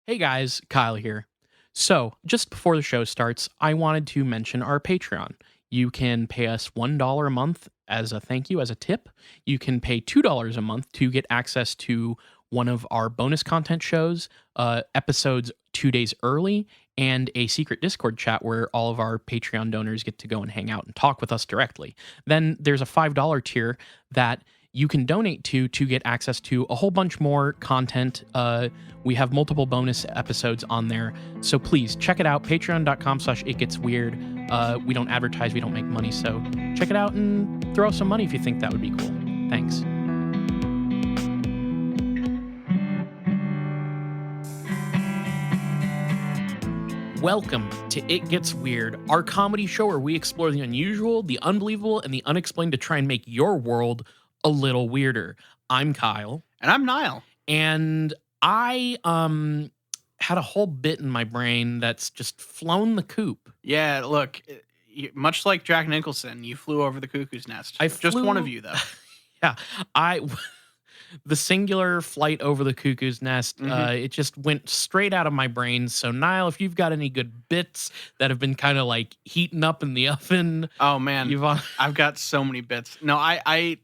Hey guys, Kyle here. So, just before the show starts, I wanted to mention our Patreon. You can pay us $1 a month as a thank you, as a tip. You can pay $2 a month to get access to one of our bonus content shows, episodes 2 days early, and a secret Discord chat where all of our Patreon donors get to go and hang out and talk with us directly. Then there's a $5 tier that you can donate to get access to a whole bunch more content. We have multiple bonus episodes on there. So please check it out. Patreon.com/itgetsweird. We don't advertise, we don't make money. So check it out and throw some money if you think that would be cool. Thanks. Welcome to It Gets Weird, our comedy show where we explore the unusual, the unbelievable, and the unexplained to try and make your world a little weirder. I'm Kyle. And I'm Niall. And I had a whole bit in my brain that's just flown the coop. Yeah, look, much like Jack Nicholson, you flew over the cuckoo's nest. Just one of you, though. Yeah, the singular flight over the cuckoo's nest, it just went straight out of my brain. So, Niall, if you've got any good bits that have been kind of like heating up in the oven. Oh, man. I've got so many bits. No, I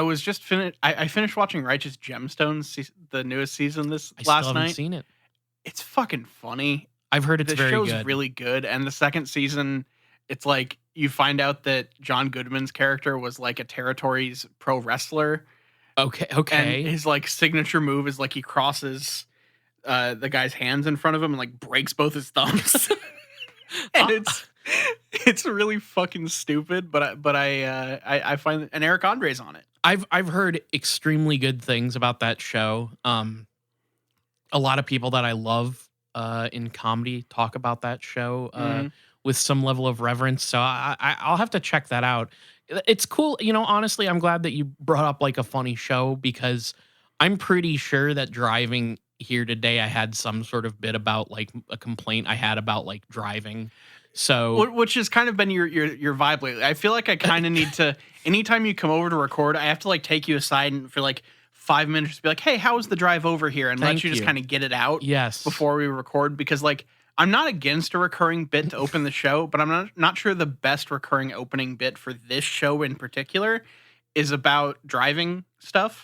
was just finished. I finished watching Righteous Gemstones, the newest season last night. I still haven't seen it. It's fucking funny. I've heard it's very good. The show's really good, and the second season, it's like you find out that John Goodman's character was like a Territories pro wrestler. Okay. And his like signature move is like he crosses the guy's hands in front of him and like breaks both his thumbs. And it's really fucking stupid, but I find, and Eric Andre's on it. I've heard extremely good things about that show. A lot of people that I love in comedy talk about that show with some level of reverence. So I'll have to check that out. It's cool. You know, honestly, I'm glad that you brought up like a funny show because I'm pretty sure that driving here today, I had some sort of bit about like a complaint I had about like driving. So, which has kind of been your vibe lately. I feel like I kind of need to, anytime you come over to record, I have to like take you aside and for like 5 minutes be like, hey, how was the drive over here? And let you just kind of get it out before we record. Because like, I'm not against a recurring bit to open the show, but I'm not sure the best recurring opening bit for this show in particular is about driving stuff.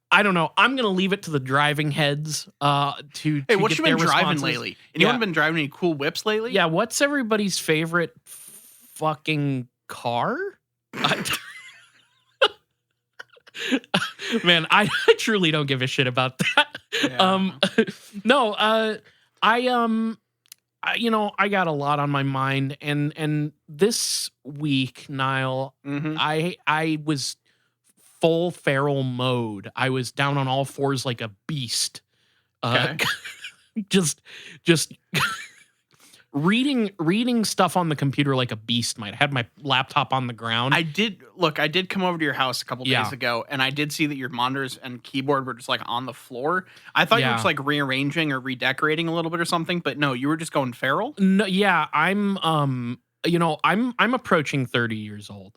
I don't know. I'm gonna leave it to the driving heads to Hey, what get you their been driving responses. lately? Anyone been driving any cool whips lately? Yeah, what's everybody's favorite fucking car? Man, I truly don't give a shit about that. Yeah. I got a lot on my mind, and this week, Niall, I was full feral mode. I was down on all fours like a beast. Just reading stuff on the computer like a beast might. I had my laptop on the ground. I did come over to your house a couple days ago, and I did see that your monitors and keyboard were just like on the floor. I thought you were just like rearranging or redecorating a little bit or something, but no, you were just going feral? No, yeah, I'm approaching 30 years old.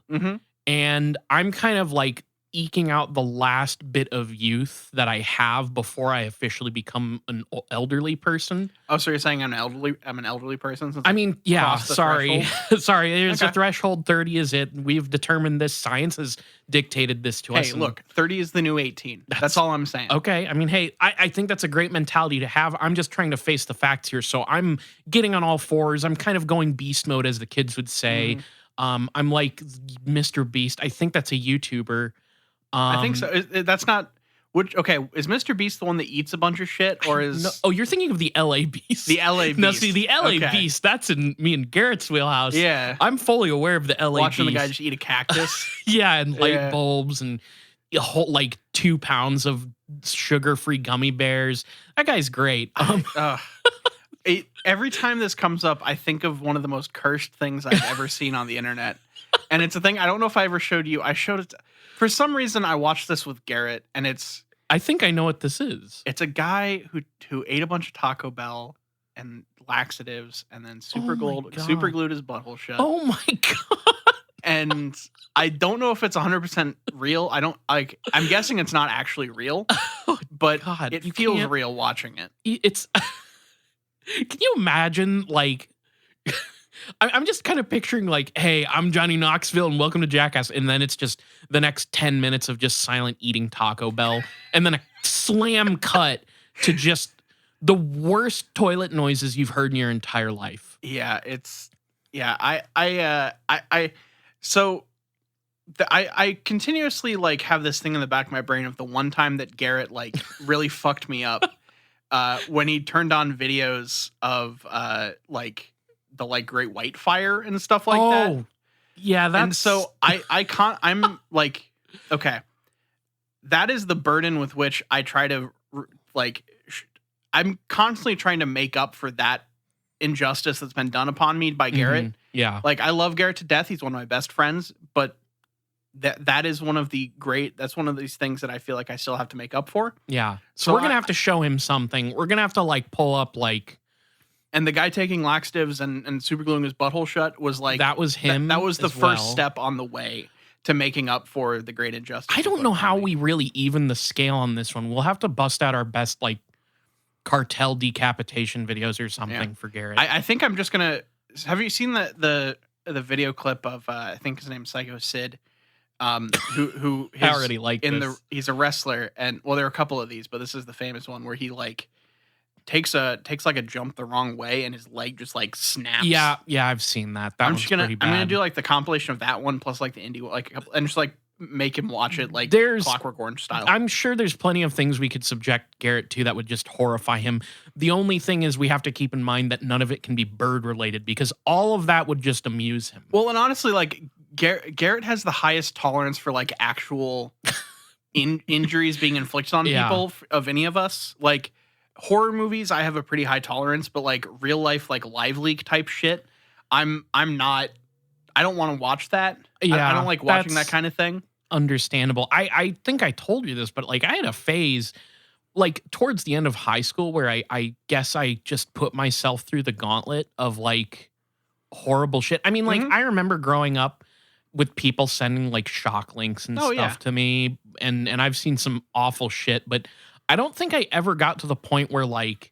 And I'm kind of like eking out the last bit of youth that I have before I officially become an elderly person. Oh, so you're saying I'm an elderly person? I mean, yeah, sorry. Sorry, there's a threshold. 30 is it. We've determined this. Science has dictated this to us. Hey, look, 30 is the new 18. That's all I'm saying. Okay. I mean, hey, I think that's a great mentality to have. I'm just trying to face the facts here. So I'm getting on all fours. I'm kind of going beast mode, as the kids would say. I'm like Mr. Beast. I think that's a YouTuber. I think so. That's not. Okay, is Mr. Beast the one that eats a bunch of shit, or is? No, oh, you're thinking of the LA Beast. The LA Beast. No, see, the LA Beast. That's in me and Garrett's wheelhouse. Yeah, I'm fully aware of the LA Watching Beast. the guy just eat a cactus. Yeah, and light bulbs and a whole like 2 pounds of sugar-free gummy bears. That guy's great. Every time this comes up, I think of one of the most cursed things I've ever seen on the internet, and it's a thing. I don't know if I ever showed you. I showed it. For some reason, I watched this with Garrett, and I think I know what this is. It's a guy who ate a bunch of Taco Bell and laxatives, and then super glued his butthole shut. Oh my god! And I don't know if it's 100% real. I'm guessing it's not actually real, but God, it feels real watching it. It's, can you imagine, like, I'm just kind of picturing, like, hey, I'm Johnny Knoxville and welcome to Jackass. And then it's just the next 10 minutes of just silent eating Taco Bell. And then a slam cut to just the worst toilet noises you've heard in your entire life. Yeah, I continuously like have this thing in the back of my brain of the one time that Garrett like really fucked me up when he turned on videos of like the like Great White Fire and stuff like that. Yeah, that's... And so I'm like, okay, that is the burden with which I try to like I'm constantly trying to make up for that injustice that's been done upon me by Garrett. Mm-hmm. Yeah. Like, I love Garrett to death. He's one of my best friends, but that is one of these things that I feel like I still have to make up for. Yeah. So we're going to have to show him something. We're going to have to like pull up like... And the guy taking laxatives and supergluing his butthole shut was like... That was him. That was the first step on the way to making up for the great injustice. I don't know how we really even the scale on this one. We'll have to bust out our best like cartel decapitation videos or something for Garrett. I think I'm just gonna. Have you seen the video clip of I think his name's Psycho Sid, who I already like this. He's a wrestler, and well, there are a couple of these, but this is the famous one where he like takes like a jump the wrong way and his leg just like snaps. Yeah, I've seen that. I'm gonna do like the compilation of that one plus like the indie like a couple, and just like make him watch it like Clockwork Orange style. I'm sure there's plenty of things we could subject Garrett to that would just horrify him. The only thing is we have to keep in mind that none of it can be bird related because all of that would just amuse him. Well, and honestly, like Garrett has the highest tolerance for like actual injuries being inflicted on people of any of us. Like horror movies, I have a pretty high tolerance, but like real life, like Live Leak type shit, I'm not. I don't want to watch that. Yeah, I don't like watching that kind of thing. Understandable. I think I told you this, but like I had a phase like towards the end of high school where I guess I just put myself through the gauntlet of like horrible shit. I mean, like I remember growing up with people sending like shock links and stuff to me, and I've seen some awful shit, but I don't think I ever got to the point where like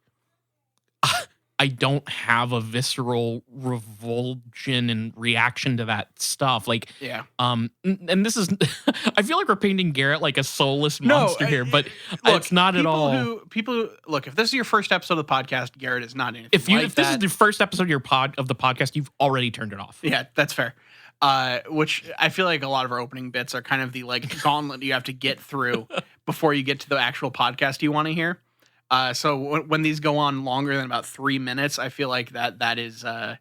I don't have a visceral revulsion and reaction to that stuff. Like, and this is, I feel like we're painting Garrett like a soulless monster here, but look, it's not at all. Look, if this is your first episode of the podcast, Garrett is not anything if this is the first episode of the podcast, you've already turned it off. Yeah, that's fair. Which I feel like a lot of our opening bits are kind of the like gauntlet you have to get through before you get to the actual podcast you want to hear. So when these go on longer than about 3 minutes, I feel like that is a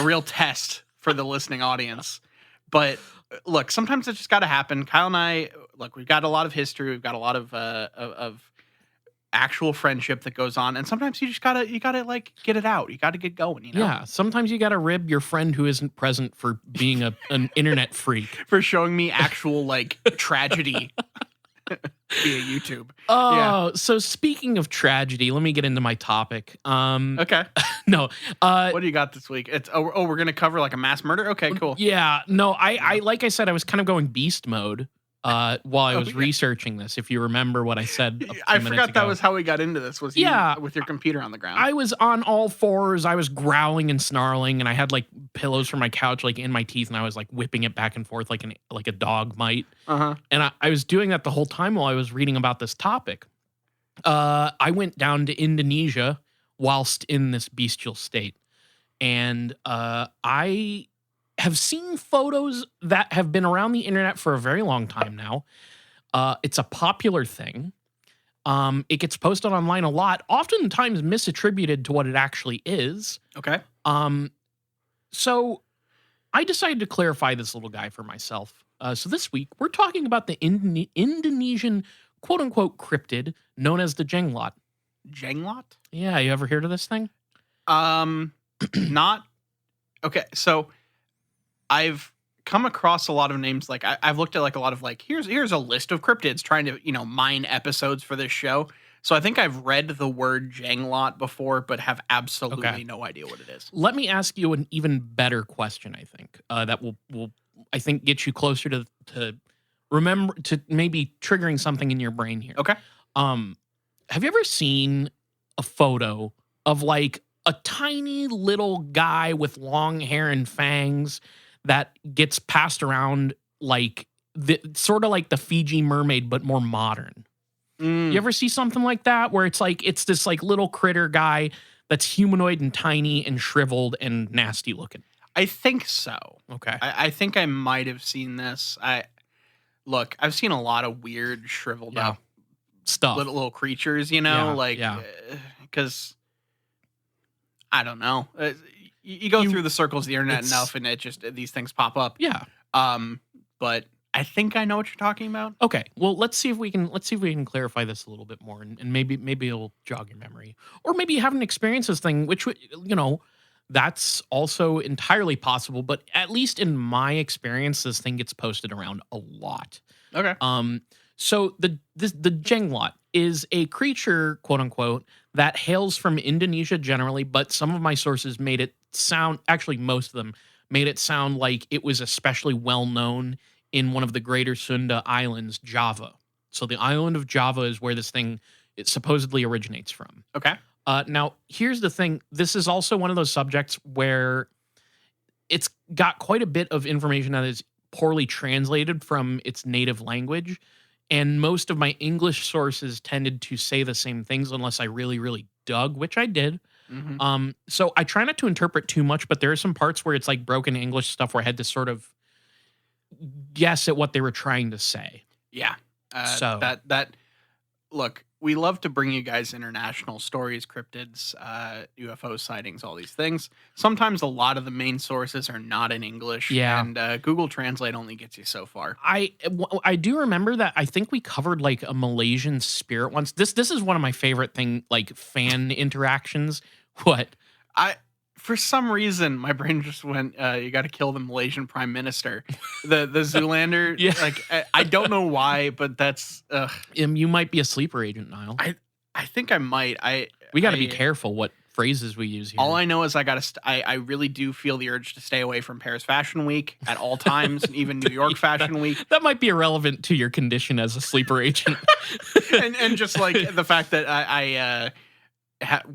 real test for the listening audience. But look, sometimes it just got to happen. Kyle and I, look, we've got a lot of history. We've got a lot of actual friendship that goes on, and sometimes you gotta like get it out. You gotta get going. You know? Yeah. Sometimes you gotta rib your friend who isn't present for being an internet freak, for showing me actual like tragedy. Via YouTube. So speaking of tragedy, let me get into my topic. Okay. No. What do you got this week? It's we're gonna cover like a mass murder. Okay, cool. Yeah. No, I like I said, I was kind of going beast mode while I was researching this. If you remember what I said, I forgot that was how we got into this. Was you with your computer on the ground? I was on all fours. I was growling and snarling, and I had like pillows from my couch like in my teeth, and I was like whipping it back and forth like a dog might. And I was doing that the whole time while I was reading about this topic. I went down to Indonesia whilst in this bestial state, and I have seen photos that have been around the internet for a very long time now. It's a popular thing. It gets posted online a lot, oftentimes misattributed to what it actually is. Okay. So I decided to clarify this little guy for myself. So this week, we're talking about the Indonesian quote-unquote cryptid known as the Jenglot. Jenglot? Yeah, you ever heard of this thing? Not... Okay, so... I've come across a lot of names. Like I've looked at like a lot of like, here's a list of cryptids trying to, mine episodes for this show. So I think I've read the word Jenglot before, but have absolutely no idea what it is. Let me ask you an even better question, I think, that will I think, get you closer to remember, to maybe triggering something in your brain here. Okay. Have you ever seen a photo of like a tiny little guy with long hair and fangs that gets passed around like sort of like the Fiji mermaid, but more modern? You ever see something like that where it's like it's this like little critter guy that's humanoid and tiny and shriveled and nasty looking? I think so. Okay. I think I might have seen this. I've seen a lot of weird shriveled up stuff, little creatures, because I don't know. You go through the circles of the internet enough, and these things pop up. Yeah. But I think I know what you're talking about. Okay. Well, let's see if we can clarify this a little bit more, and maybe it'll jog your memory, or maybe you haven't experienced this thing, which that's also entirely possible. But at least in my experience, this thing gets posted around a lot. Okay. So the Jenglot is a creature, quote unquote, that hails from Indonesia generally, but some of my sources made it sound, actually most of them made it sound like it was especially well known in one of the Greater Sunda Islands, Java. So the island of Java is where this thing supposedly originates from. Okay. Now, here's the thing. This is also one of those subjects where it's got quite a bit of information that is poorly translated from its native language. And most of my English sources tended to say the same things unless I really, really dug, which I did. Mm-hmm. So I try not to interpret too much, but there are some parts where it's like broken English stuff where I had to sort of guess at what they were trying to say. Yeah. Look, we love to bring you guys international stories, cryptids, UFO sightings, all these things. Sometimes a lot of the main sources are not in English. Yeah. And Google Translate only gets you so far. I do remember that. I think we covered like a Malaysian spirit once. This is one of my favorite fan interactions. What? For some reason, my brain just went, you got to kill the Malaysian prime minister. The Zoolander. Yeah. Like, I don't know why, but that's... You might be a sleeper agent, Niall. I think I might. We got to be careful what phrases we use here. All I know is I really do feel the urge to stay away from Paris Fashion Week at all times, even New York Fashion Week. That might be irrelevant to your condition as a sleeper agent. and just like the fact that I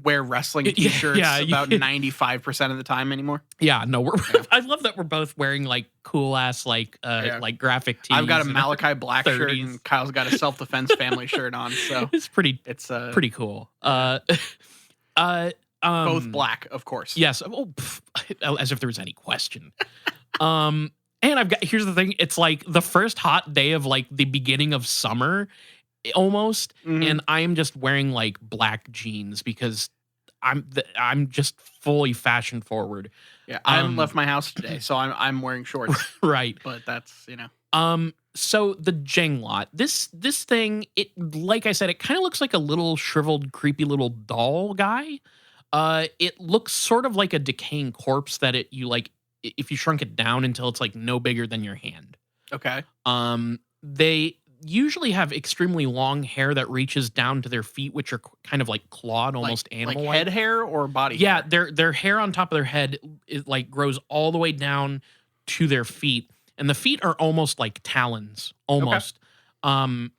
wear wrestling t-shirts about 95% of the time anymore. Yeah, no, I love that we're both wearing like cool ass like graphic tees. I've got a Malachi Black 30s. Shirt and Kyle's got a self-defense family shirt on. So it's pretty cool. Both black, of course. Yes. As if there was any question. And here's the thing. It's like the first hot day of like the beginning of summer almost. Mm-hmm. And I am just wearing like black jeans because I'm just fully fashion forward. Yeah. I haven't left my house today, so I'm wearing shorts. Right. But that's, So the Jenglot, this thing, it, like I said, it kind of looks like a little shriveled, creepy little doll guy. It looks sort of like a decaying corpse that if you shrunk it down until it's like no bigger than your hand. Okay. They usually have extremely long hair that reaches down to their feet, which are kind of like clawed, almost animal-like. Like head hair or body hair? Yeah, their hair on top of their head like grows all the way down to their feet. And the feet are almost like talons, almost. Okay.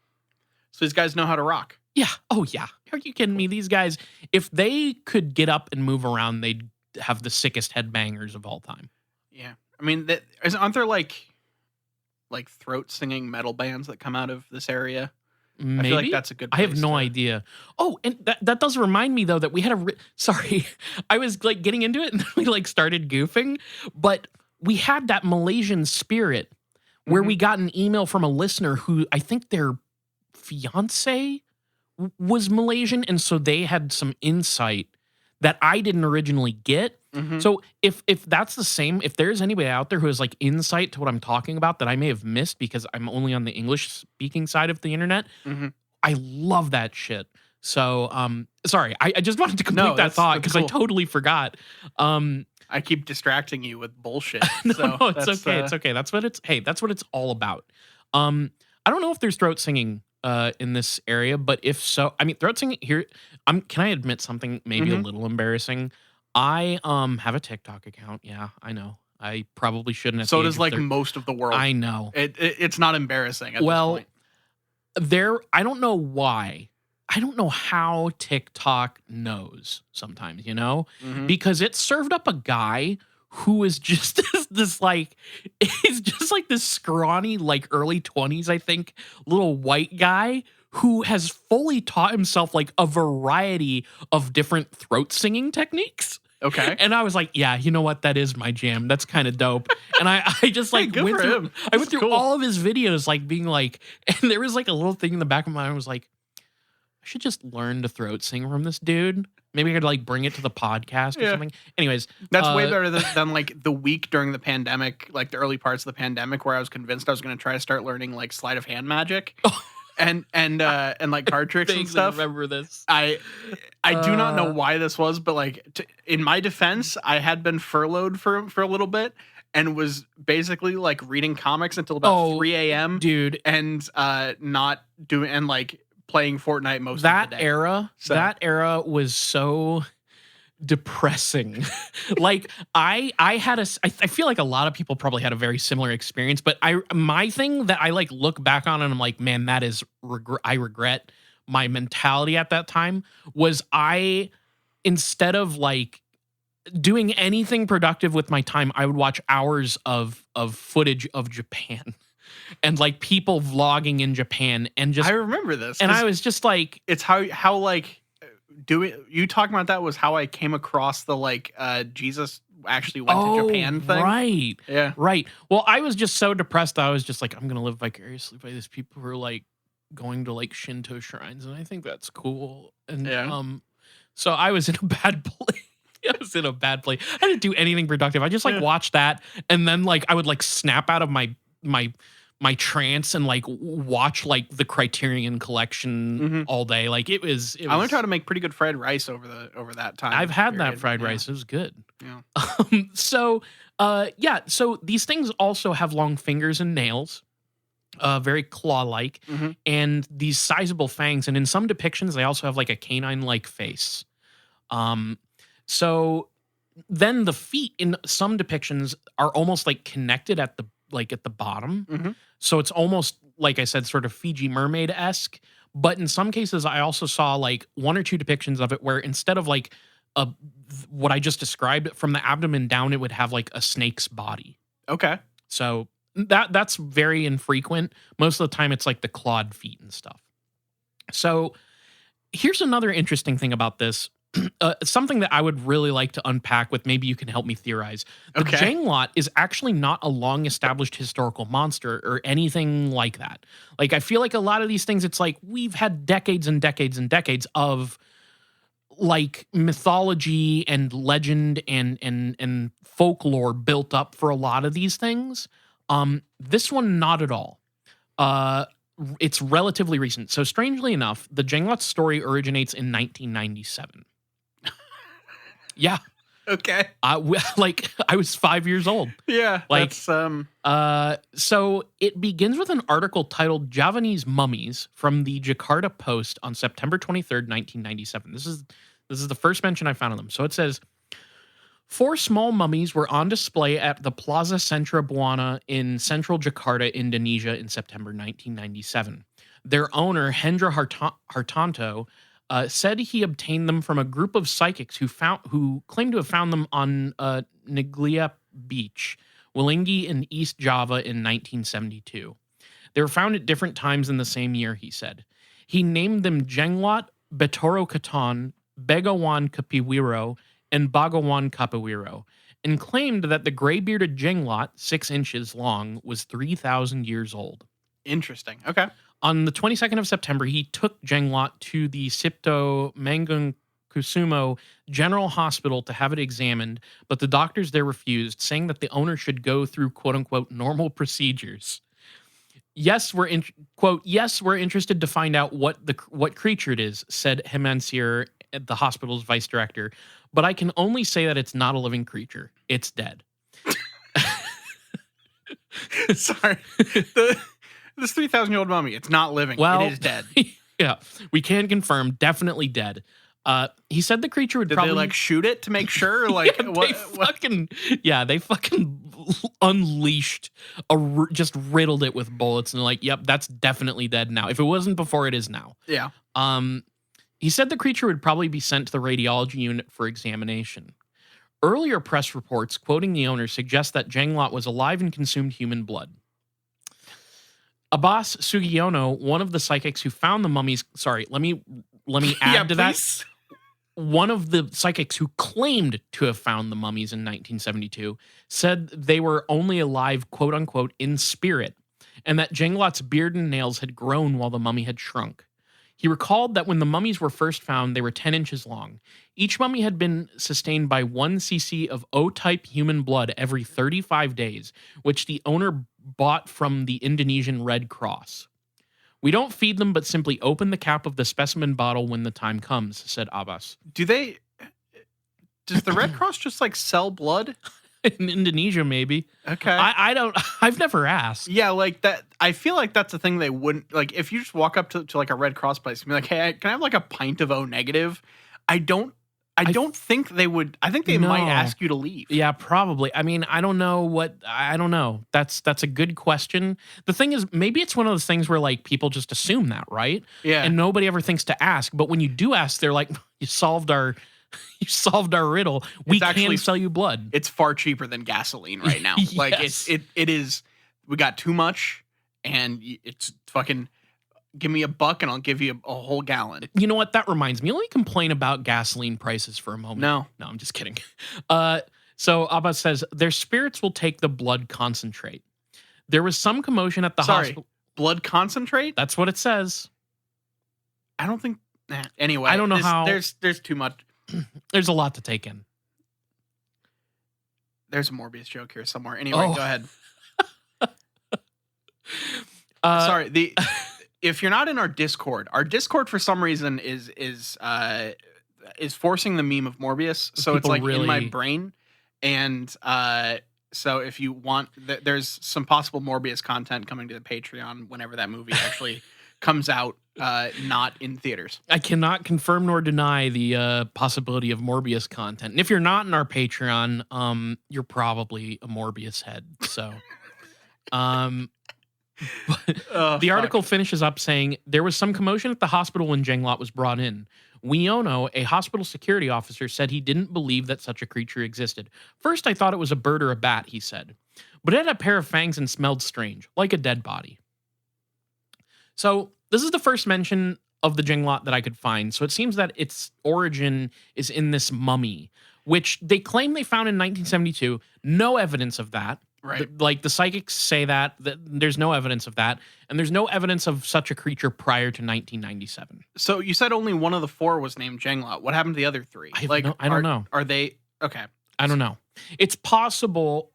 So these guys know how to rock. Yeah. Oh, yeah. Are you kidding me? These guys, if they could get up and move around, they'd have the sickest headbangers of all time. Yeah. I mean, aren't there like throat singing metal bands that come out of this area? Maybe. I feel like that's a good place. I have no idea. Oh, and that does remind me, though, that we had sorry. I was like getting into it and we like started goofing, but we had that Malaysian spirit where we got an email from a listener who I think their fiance was Malaysian. And so they had some insight that I didn't originally get. Mm-hmm. So if that's the same, if there's anybody out there who has like insight to what I'm talking about that I may have missed because I'm only on the English speaking side of the internet, I love that shit. So, sorry, I just wanted to complete that thought because cool. I totally forgot. I keep distracting you with bullshit. No, it's okay. It's okay. That's what it's all about. I don't know if there's throat singing in this area, but if so, I mean, throat singing here. Can I admit something maybe a little embarrassing? I have a TikTok account. Yeah, I know. I probably shouldn't. So does like most of the world. I know. It's not embarrassing at this point. I don't know why. I don't know how TikTok knows sometimes, because it served up a guy who is just this like, is just like this scrawny, like early 20s, I think, little white guy who has fully taught himself like a variety of different throat singing techniques. Okay. And I was like, yeah, you know what? That is my jam. That's kind of dope. And I just like went through all of his videos, like being like, and there was like a little thing in the back of my mind was like, I should just learn to throat sing from this dude. Maybe I could like bring it to the podcast or something. Anyways. That's way better than like the week during the pandemic, like the early parts of the pandemic where I was convinced I was going to try to start learning like sleight of hand magic. And like card tricks and stuff. I remember this. I do not know why this was, but like in my defense, I had been furloughed for a little bit and was basically like reading comics until about 3 a.m. dude, and not doing and like playing Fortnite most of the day. That era was so depressing. Like I feel like a lot of people probably had a very similar experience, but my thing that I like look back on and I'm like, man, that is I regret my mentality at that time was instead of like doing anything productive with my time, I would watch hours of footage of Japan and like people vlogging in Japan and just I remember this. And I was just like, it's how like you talking about that was how I came across the like Jesus actually went to Japan thing. Right. Yeah. Right. Well, I was just so depressed. I was just like, I'm gonna live vicariously by these people who are like going to like Shinto shrines, and I think that's cool. And so I was in a bad place. I was in a bad place. I didn't do anything productive. I just like watched that, and then like I would like snap out of my trance and like watch like the Criterion collection all day. Like it was I learned how to make pretty good fried rice over that time. I've had that fried rice. It was good. Yeah. So these things also have long fingers and nails, very claw-like, and these sizable fangs. And in some depictions, they also have like a canine-like face. So then the feet in some depictions are almost like connected at the bottom. So it's almost, like I said, sort of Fiji mermaid-esque. But in some cases, I also saw like one or two depictions of it where instead of like what I just described, from the abdomen down, it would have like a snake's body. Okay. So that's very infrequent. Most of the time, it's like the clawed feet and stuff. So here's another interesting thing about this. Something that I would really like to unpack with, maybe you can help me theorize. The Jenglot is actually not a long-established historical monster or anything like that. Like, I feel like a lot of these things, it's like we've had decades and decades and decades of like mythology and legend and folklore built up for a lot of these things. This one, not at all. It's relatively recent. So strangely enough, the Jenglot story originates in 1997. Yeah. Okay. I was 5 years old. Yeah. Like, so it begins with an article titled Javanese Mummies from the Jakarta Post on September 23rd, 1997. This is the first mention I found of them. So it says, 4 small mummies were on display at the Plaza Centra Buana in central Jakarta, Indonesia in September 1997. Their owner, Hendra Hartanto, said he obtained them from a group of psychics who claimed to have found them on Niglia Beach, Wilingi in East Java in 1972. They were found at different times in the same year, he said. He named them Jenglot, Betoro Katan, Begawan Kapiwiro, and Bagawan Kapawiro, and claimed that the gray-bearded Jenglot, 6 inches long, was 3,000 years old. Interesting. Okay. On the 22nd of September, he took Jenglot to the Sipto Mangunkusumo General Hospital to have it examined, but the doctors there refused, saying that the owner should go through quote-unquote normal procedures. Yes, we're interested to find out what creature it is, said Hemansir, the hospital's vice director, but I can only say that it's not a living creature. It's dead. Sorry. This 3,000-year-old mummy, it's not living. It is dead. Yeah, we can confirm, definitely dead. He said the creature would Did probably they like shoot it to make sure? Like they fucking unleashed just riddled it with bullets and like, yep, that's definitely dead now. If it wasn't before, it is now. Yeah. He said the creature would probably be sent to the radiology unit for examination. Earlier press reports quoting the owner suggest that Jenglot was alive and consumed human blood. Abbas Sugiyuno, one of the psychics who found the mummies. Sorry, let me add to that. One of the psychics who claimed to have found the mummies in 1972 said they were only alive, quote unquote, in spirit, and that Jenglot's beard and nails had grown while the mummy had shrunk. He recalled that when the mummies were first found, they were 10 inches long. Each mummy had been sustained by 1 cc of O-type human blood every 35 days, which the owner bought from the Indonesian Red Cross. We don't feed them, but simply open the cap of the specimen bottle when the time comes, said Abbas. Does the Red Cross just like sell blood? In Indonesia, maybe. Okay. I've never asked. Yeah, like that. I feel like that's the thing they wouldn't, like, if you just walk up to like a Red Cross place and be like, hey, can I have like a pint of O negative? I don't think they would. I think they might ask you to leave. Yeah, probably. I mean, I don't know. That's a good question. The thing is, maybe it's one of those things where like people just assume that, right? Yeah. And nobody ever thinks to ask. But when you do ask, they're like, you solved our riddle. We can sell you blood. It's far cheaper than gasoline right now. Yes. Like it is. We got too much, and it's fucking. Give me $1 and I'll give you a whole gallon. You know what? That reminds me. Let me complain about gasoline prices for a moment. No, I'm just kidding. So Abbas says their spirits will take the blood concentrate. There was some commotion at the hospital. Blood concentrate? That's what it says. I don't think. Anyway, I don't know how. There's too much. There's a lot to take in. There's a Morbius joke here somewhere. Anyway, go ahead. Sorry. If you're not in our Discord for some reason is forcing the meme of Morbius. So it's like in my brain. And so if you want, there's some possible Morbius content coming to the Patreon whenever that movie actually comes out, not in theaters. I cannot confirm nor deny the possibility of Morbius content. And if you're not in our Patreon, you're probably a Morbius head. So, the article finishes up saying there was some commotion at the hospital when Jenglot was brought in. Wiono, a hospital security officer, said he didn't believe that such a creature existed. First, I thought it was a bird or a bat, he said. But it had a pair of fangs and smelled strange, like a dead body. So, this is the first mention of the Jenglot that I could find. So, it seems that its origin is in this mummy, which they claim they found in 1972. No evidence of that. Right. Like the psychics say that there's no evidence of that, and there's no evidence of such a creature prior to 1997. So you said only one of the 4 was named Jenglot. What happened to the other 3? I don't know. Are they okay? I don't know. It's possible.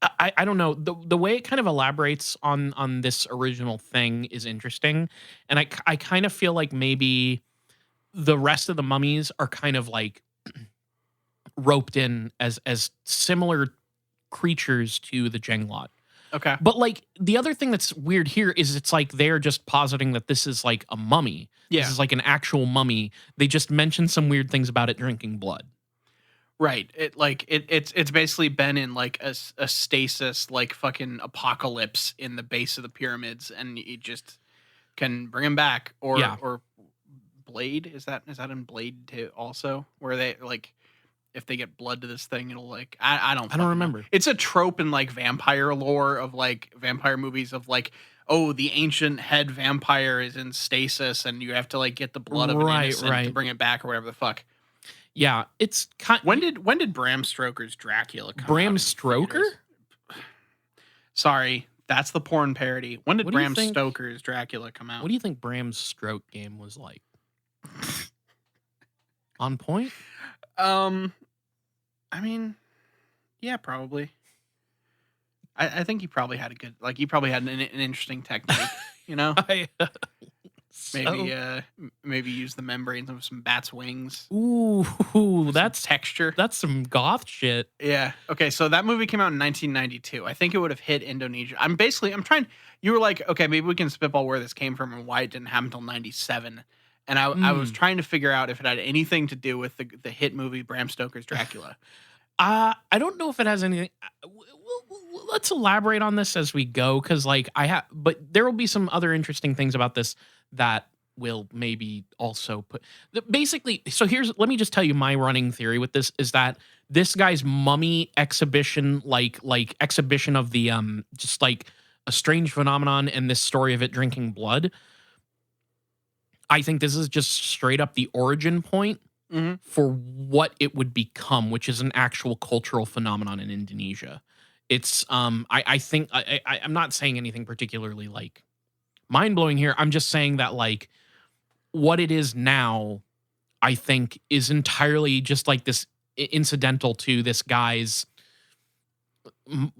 I don't know. The way it kind of elaborates on this original thing is interesting, and I kind of feel like maybe the rest of the mummies are kind of like roped in as similar creatures to the Jenglot. Okay. But like the other thing that's weird here is it's like they're just positing that this is like a mummy. Yeah. This is like an actual mummy. They just mentioned some weird things about it drinking blood. Right. It's basically been in like a stasis, like fucking apocalypse in the base of the pyramids, and you just can bring them back. Or Blade, is that in Blade 2 also, where they like, if they get blood to this thing, it'll like, I don't remember. Know. It's a trope in like vampire lore of like vampire movies of like, oh, the ancient head vampire is in stasis and you have to like get the blood of an innocent to bring it back or whatever the fuck. Yeah, it's when did Bram Stoker's Dracula come out? Bram Stoker? Sorry, that's the porn parody. When did Bram Stoker's Dracula come out? What do you think Bram's stroke game was like? On point? I mean, yeah, probably. I think he probably had an interesting technique, you know? Maybe use the membranes of some bat's wings. Ooh, that's texture. That's some goth shit. Yeah. Okay, so that movie came out in 1992. I think it would have hit Indonesia. You were like, okay, maybe we can spitball where this came from and why it didn't happen until 97. And I was trying to figure out if it had anything to do with the hit movie Bram Stoker's Dracula. I don't know if it has anything. Let's elaborate on this as we go, because but there will be some other interesting things about this that will maybe also put basically. So let me just tell you my running theory with this is that this guy's mummy exhibition, like exhibition of the just like a strange phenomenon and this story of it drinking blood. I think this is just straight up the origin point for what it would become, which is an actual cultural phenomenon in Indonesia. It's I think I'm not saying anything particularly like mind blowing here. I'm just saying that like what it is now, I think, is entirely just like this incidental to this guy's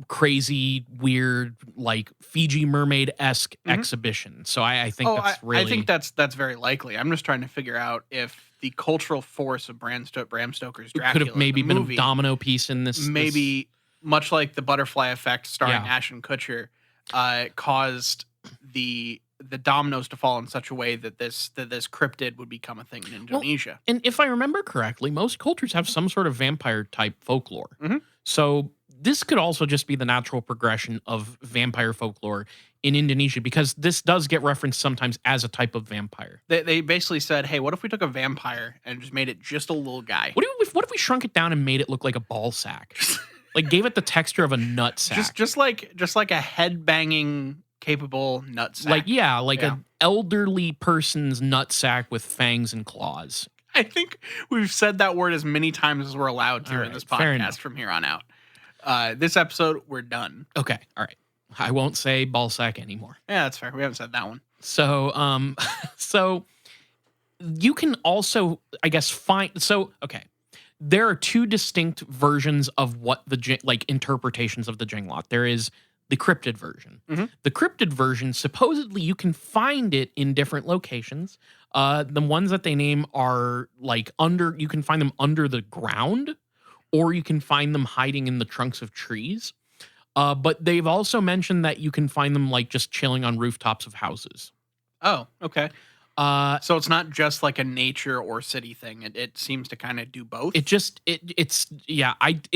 crazy, weird, like Fiji mermaid-esque exhibition. So I think I think that's very likely. I'm just trying to figure out if the cultural force of Bram Stoker's Dracula could have maybe been a domino piece in this. Maybe much like the butterfly effect starring Ashton Kutcher, caused the dominoes to fall in such a way that this cryptid would become a thing in Indonesia. Well, and if I remember correctly, most cultures have some sort of vampire type folklore. So this could also just be the natural progression of vampire folklore in Indonesia, because this does get referenced sometimes as a type of vampire. They basically said, hey, what if we took a vampire and just made it just a little guy? What if we shrunk it down and made it look like a ball sack? Like gave it the texture of a nut sack. Just like a head banging capable nut sack. Like an elderly person's nut sack with fangs and claws. I think we've said that word as many times as we're allowed to in this podcast from here on out. This episode, we're done. Okay. All right. I won't say ball sack anymore. Yeah, that's fair. We haven't said that one. So, so you can also, I guess, okay. There are two distinct versions of what interpretations of the Jenglot. There is the cryptid version. The cryptid version, supposedly you can find it in different locations. The ones that they name are you can find them under the ground, or you can find them hiding in the trunks of trees. But they've also mentioned that you can find them just chilling on rooftops of houses. Oh, okay. So it's not just like a nature or city thing. It seems to kind of do both. It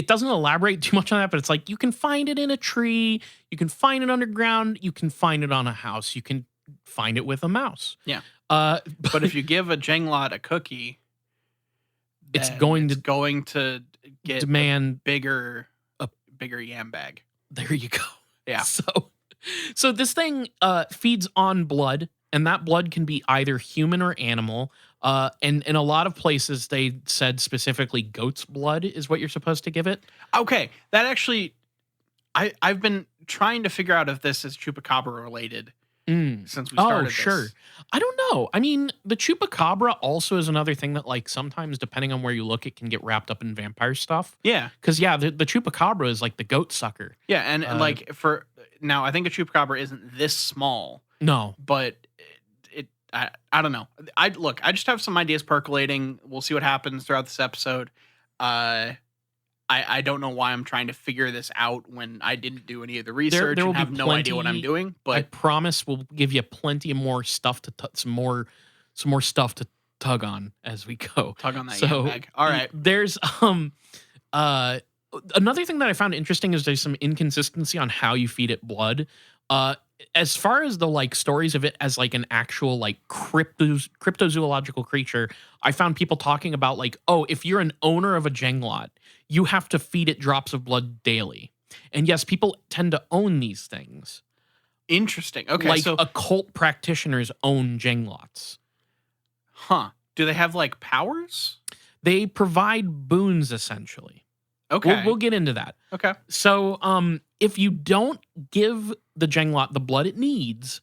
doesn't elaborate too much on that, but it's like you can find it in a tree, you can find it underground, you can find it on a house, you can find it with a mouse. Yeah. But if you give a Jenglot a cookie, it's going to get demand a bigger yam bag. There you go. Yeah. So this thing feeds on blood. And that blood can be either human or animal. And in a lot of places, they said specifically goat's blood is what you're supposed to give it. Okay. That actually, I've been trying to figure out if this is chupacabra related since we started this. Sure. I don't know. I mean, the chupacabra also is another thing that sometimes, depending on where you look, it can get wrapped up in vampire stuff. Yeah. Because, the chupacabra is like the goat sucker. Yeah. And now I think a chupacabra isn't this small. No. But I don't know. I just have some ideas percolating. We'll see what happens throughout this episode. I don't know why I'm trying to figure this out when I didn't do any of the research and have no idea what I'm doing. But I promise we'll give you plenty of more stuff some more stuff to tug on as we go. Tug on that yam bag. All right. There's another thing that I found interesting is there's some inconsistency on how you feed it blood. As far as the stories of it as an actual cryptozoological creature, I found people talking about if you're an owner of a Jenglot, you have to feed it drops of blood daily. And yes, people tend to own these things. Interesting. Okay, so occult practitioners own Jenglots. Huh. Do they have powers? They provide boons essentially. Okay. We'll get into that. Okay. So, if you don't give the Jenglot the blood it needs,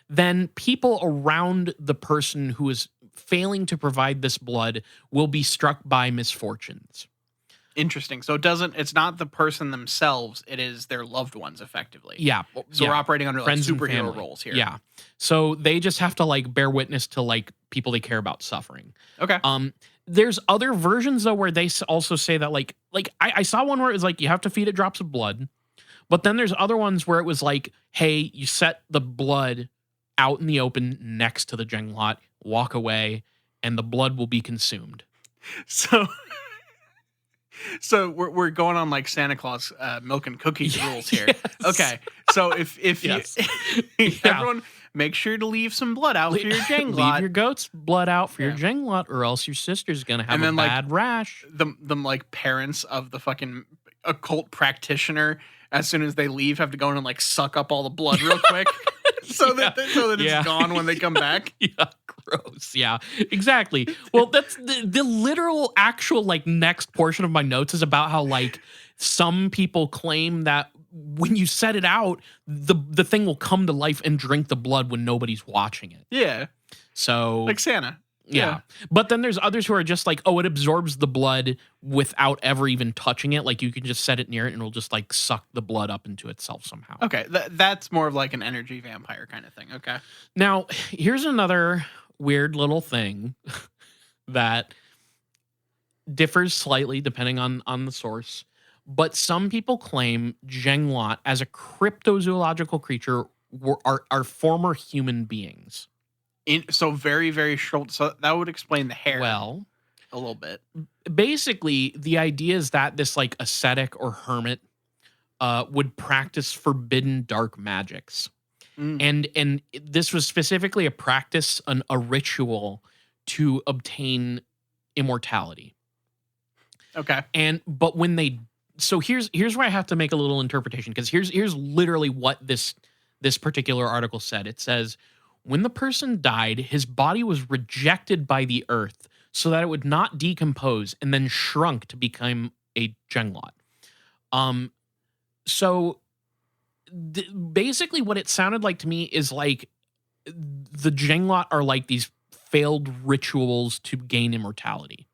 then people around the person who is failing to provide this blood will be struck by misfortunes. Interesting. So it's not the person themselves, it is their loved ones effectively. Yeah. So we're operating under friends superhero roles here. Yeah. So they just have to bear witness to people they care about suffering. Okay. There's other versions though where they also say that I saw one where it was you have to feed it drops of blood, but then there's other ones where it was hey, you set the blood out in the open next to the Jenglot, walk away, and the blood will be consumed. So we're going on like Santa Claus milk and cookies rules here. Yes. Okay. So if yes. Everyone make sure to leave some blood out for your Jenglot. Leave your goat's blood out for your Jenglot, or else your sister's gonna have a bad rash. The like parents of the fucking occult practitioner, as soon as they leave, have to go in and like suck up all the blood real quick. So that it's gone when they come back. Yeah, gross. Yeah, exactly. Well, that's the literal actual like next portion of my notes is about how like some people claim that when you set it out, the thing will come to life and drink the blood when nobody's watching it. Yeah. So like Santa. Yeah. But then there's others who are just like, oh, it absorbs the blood without ever even touching it. Like you can just set it near it and it'll just like suck the blood up into itself somehow. Okay. That's more of like an energy vampire kind of thing. Okay. Now, here's another weird little thing that differs slightly depending on the source. But some people claim Jenglot as a cryptozoological creature are former human beings. So very, very short. So that would explain the hair. Well, a little bit. Basically, the idea is that this like ascetic or hermit would practice forbidden dark magics. And this was specifically a practice, a ritual to obtain immortality. Okay. But when they here's where I have to make a little interpretation, because here's literally what this particular article said. It says, when the person died, his body was rejected by the earth so that it would not decompose and then shrunk to become a Jenglot. Basically what it sounded like to me is like the Jenglot are like these failed rituals to gain immortality.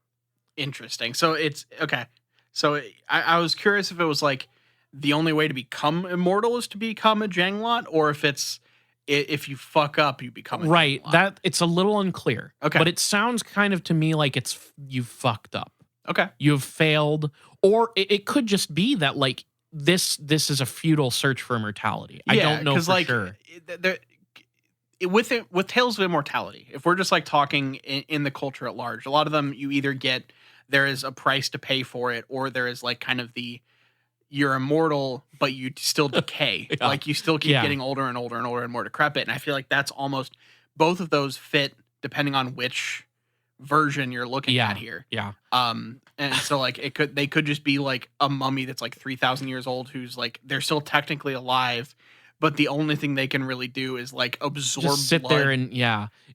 Interesting. So it's okay. So I was curious if it was like the only way to become immortal is to become a Jenglot, or if you fuck up, you become a right. Jenglot. That it's a little unclear. Okay. But it sounds kind of to me like you've fucked up. Okay. You've failed. Or it could just be that like this is a futile search for immortality. I don't know for sure. With Tales of Immortality, if we're just like talking in the culture at large, a lot of them you either get there is a price to pay for it, or there is like kind of you're immortal, but you still decay. Yeah. Like you still keep getting older and older and older and more decrepit. And I feel like that's almost both of those fit depending on which version you're looking at here. Yeah. And so like they could just be like a mummy that's like 3,000 years old who's like they're still technically alive, but the only thing they can really do is like absorb just sit blood. there and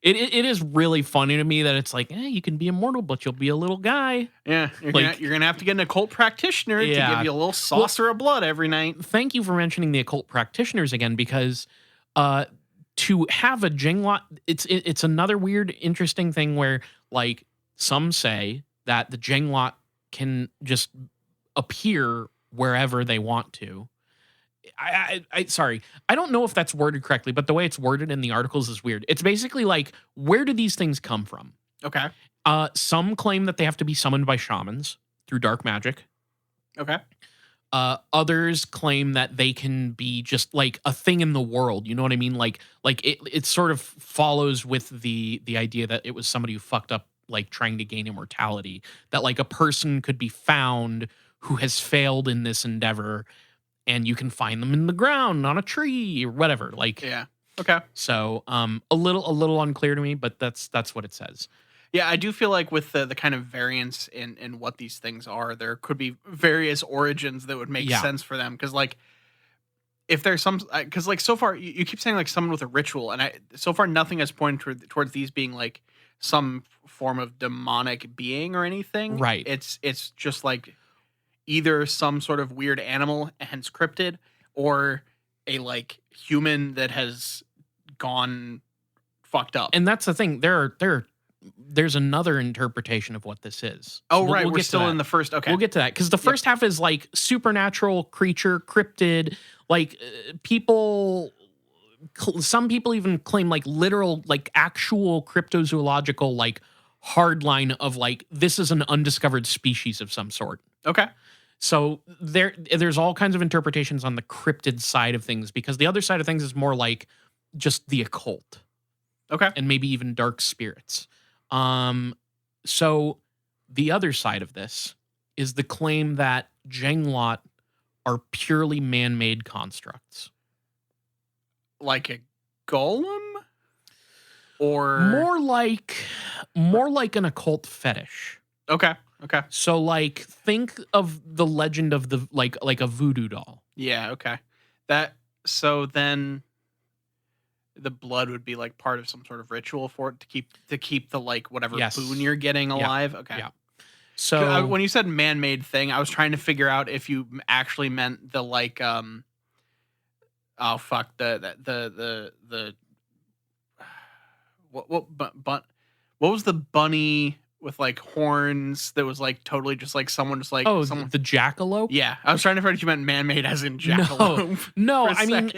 it is really funny to me that it's like, you can be immortal, but you'll be a little guy. Yeah, you're gonna have to get an occult practitioner to give you a little saucer of blood every night. Thank you for mentioning the occult practitioners again, because to have a Jenglot, it's another weird, interesting thing where like some say that the Jenglot can just appear wherever they want to. Sorry, I don't know if that's worded correctly, but the way it's worded in the articles is weird. It's basically like, where do these things come from? Okay. Some claim that they have to be summoned by shamans through dark magic. Okay. Others claim that they can be just like a thing in the world. You know what I mean? Like it sort of follows with the idea that it was somebody who fucked up, like trying to gain immortality. That like a person could be found who has failed in this endeavor, and you can find them in the ground, on a tree, or whatever. Like, yeah. Okay. So, a little unclear to me, but that's what it says. Yeah, I do feel like with the kind of variance in what these things are, there could be various origins that would make sense for them. Because like, if there's some, because like so far you keep saying like someone with a ritual, and so far nothing has pointed towards these being like some form of demonic being or anything. Right. It's just like either some sort of weird animal, hence cryptid, or a like human that has gone fucked up. And that's the thing. There's another interpretation of what this is. Oh, right. We're still in the first. Okay. We'll get to that. Because the first half is like supernatural creature, cryptid, like people. Some people even claim like literal, like actual cryptozoological, like hard line of like, this is an undiscovered species of some sort. Okay. So there's all kinds of interpretations on the cryptid side of things, because the other side of things is more like just the occult. Okay. And maybe even dark spirits. So the other side of this is the claim that Jenglot are purely man-made constructs. Like a golem? Or more like an occult fetish. Okay. So like think of the legend of the like a voodoo doll. Yeah, okay. So then the blood would be like part of some sort of ritual for it to keep the like whatever boon you're getting alive. Yeah. Okay. Yeah. So when you said man-made thing, I was trying to figure out if you actually meant the like oh fuck the what was the bunny with like horns that was like totally just like someone just like the jackalope? Yeah, I was trying to figure out if you meant man-made as in jackalope. No, I mean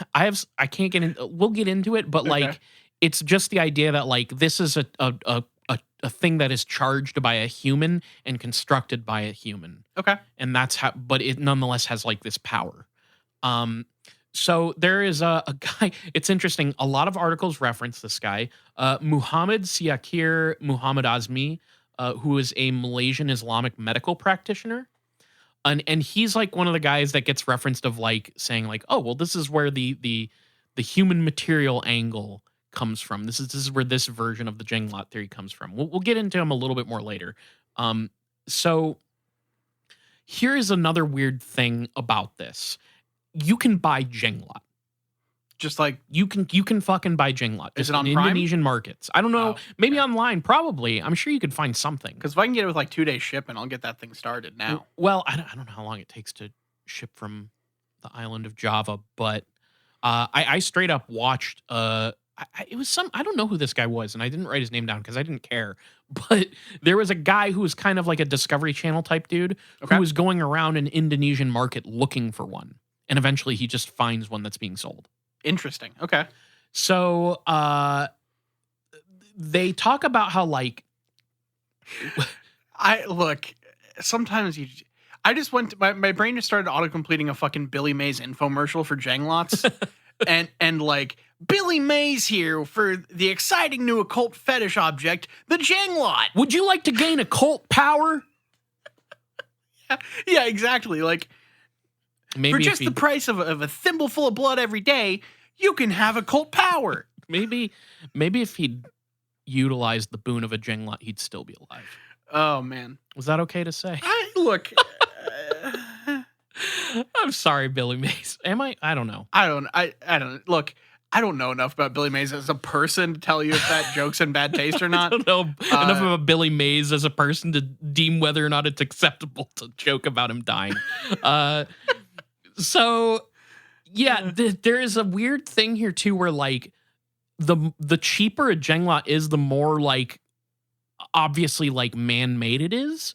I can't get in. We'll get into it, but like it's just the idea that like this is a thing that is charged by a human and constructed by a human. Okay, and that's how, but it nonetheless has like this power. So there is a guy, it's interesting, a lot of articles reference this guy, Muhammad Siakir Muhammad Azmi, who is a Malaysian Islamic medical practitioner. And he's like one of the guys that gets referenced of like saying like, oh, well, this is where the human material angle comes from. This is where this version of the Jenglot theory comes from. We'll get into him a little bit more later. So here is another weird thing about this. You can buy Jenglot. Just like you can fucking buy Jenglot. Is it on in Prime? Indonesian markets? I don't know. Maybe online. Probably. I'm sure you could find something. Because if I can get it with like 2-day shipping, I'll get that thing started now. Well, I don't know how long it takes to ship from the island of Java, but I straight up watched. It was I don't know who this guy was, and I didn't write his name down because I didn't care. But there was a guy who was kind of like a Discovery Channel type dude who was going around an Indonesian market looking for one. And eventually he just finds one that's being sold. Interesting. Okay. So they talk about how like sometimes I just went to, my brain just started auto-completing a fucking Billy Mays infomercial for Jenglots. and like Billy Mays here for the exciting new occult fetish object, the Jenglot. Would you like to gain occult power? Yeah, exactly. Like maybe for just the price of a thimbleful of blood every day, you can have occult power. Maybe if he'd utilized the boon of a Jenglot, he'd still be alive. Oh man, was that okay to say? Look, I'm sorry, Billy Mays. Am I? I don't know. I don't. Look, I don't know enough about Billy Mays as a person to tell you if that joke's in bad taste or not. I don't know enough about Billy Mays as a person to deem whether or not it's acceptable to joke about him dying. So, yeah, there is a weird thing here too, where like the cheaper a Jenglot is, the more like obviously like man-made it is.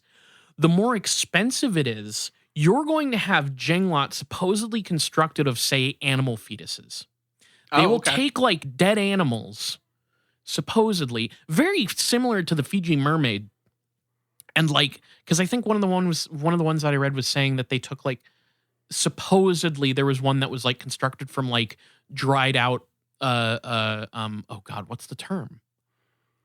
The more expensive it is, you're going to have Jenglot supposedly constructed of, say, animal fetuses. They will take like dead animals, supposedly, very similar to the Fiji mermaid, and like because I think one of the ones that I read was saying that they took like. Supposedly there was one that was like constructed from like dried out oh god, what's the term?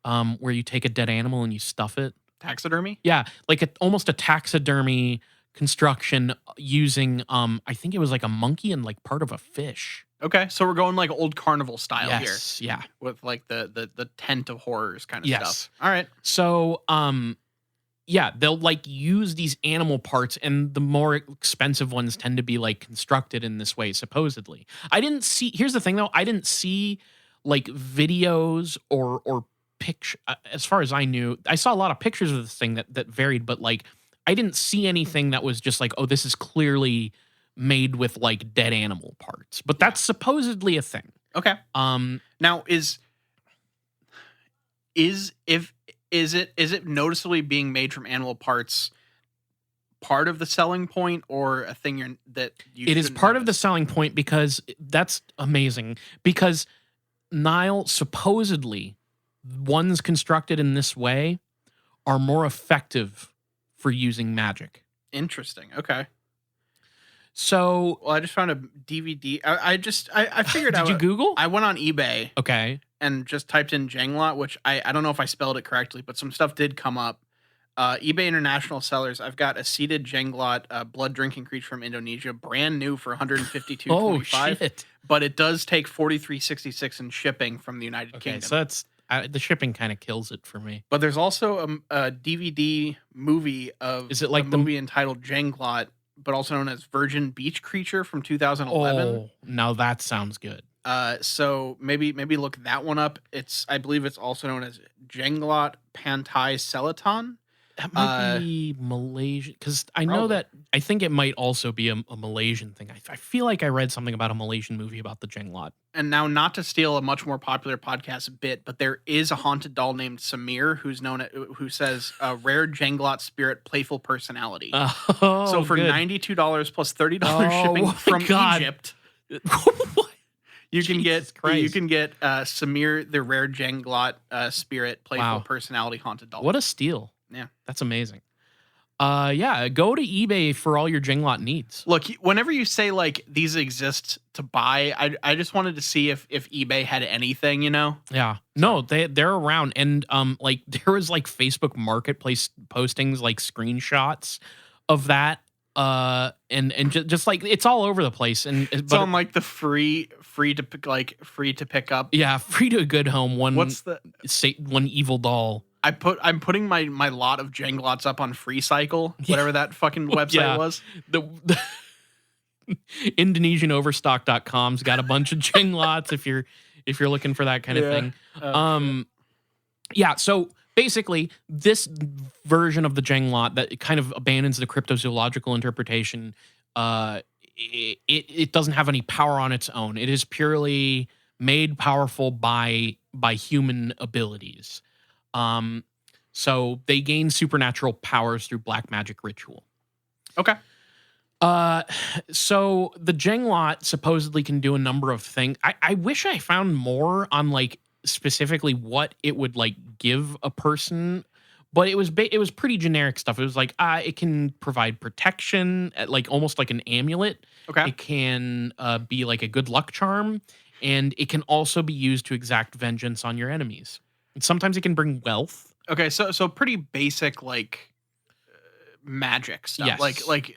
Where you take a dead animal and you stuff it. Taxidermy? Yeah, like almost a taxidermy construction using I think it was like a monkey and like part of a fish. Okay, so we're going like old carnival style here. Yeah. With like the tent of horrors kind of stuff. All right. So yeah, they'll like use these animal parts, and the more expensive ones tend to be like constructed in this way, supposedly. Here's the thing though, I didn't see like videos or picture. As far as I knew, I saw a lot of pictures of this thing that varied, but like I didn't see anything that was just like, oh, this is clearly made with like dead animal parts. But that's supposedly a thing. Okay. Now is it noticeably being made from animal parts part of the selling point, or a thing it is part of the selling point? Because that's amazing, because Nile, supposedly ones constructed in this way are more effective for using magic. Interesting. Okay. So I just found a DVD. I figured out. Did you Google? I went on eBay. Okay. and just typed in Jenglot, which I don't know if I spelled it correctly, but some stuff did come up. eBay International sellers. I've got a seated Jenglot, blood drinking creature from Indonesia, brand new for $152.25. Oh shit! But it does take $43.66 in shipping from the United Kingdom. So that's the shipping kind of kills it for me. But there's also a DVD movie of is it like the movie entitled Jenglot, but also known as Virgin Beach Creature from 2011. Oh, now that sounds good. So maybe look that one up. I believe it's also known as Jenglot Pantai Selaton. That might be Malaysian, because I know that I think it might also be a Malaysian thing. I feel like I read something about a Malaysian movie about the Jenglot. And now, not to steal a much more popular podcast bit, but there is a haunted doll named Samir who says rare Jenglot spirit, playful personality. So for $92 plus $30 shipping from Egypt, you can get Samir, the rare Jenglot spirit, playful personality haunted doll. What a steal! Yeah, that's amazing. Yeah, go to eBay for all your Jenglot needs. Look, whenever you say like these exist to buy, I just wanted to see if eBay had anything, you know? Yeah. No, they're around, and like there was like Facebook Marketplace postings, like screenshots of that. And just like it's all over the place, and it's on like the free to pick up. Yeah, free to a good home. One evil doll. I'm putting my lot of Jenglots up on FreeCycle, whatever that fucking website was. The IndonesianOverstock.com's got a bunch of Jenglots if you're looking for that kind of thing. Yeah, so basically this version of the Jenglot that kind of abandons the cryptozoological interpretation, it doesn't have any power on its own. It is purely made powerful by human abilities. So they gain supernatural powers through black magic ritual. Okay. So the Jenglot supposedly can do a number of things. I wish I found more on like specifically what it would like give a person, but it was pretty generic stuff. It was like it can provide protection, like almost like an amulet. Okay. It can be like a good luck charm, and it can also be used to exact vengeance on your enemies. And sometimes it can bring wealth. Okay, so pretty basic like magic stuff. Yes. Like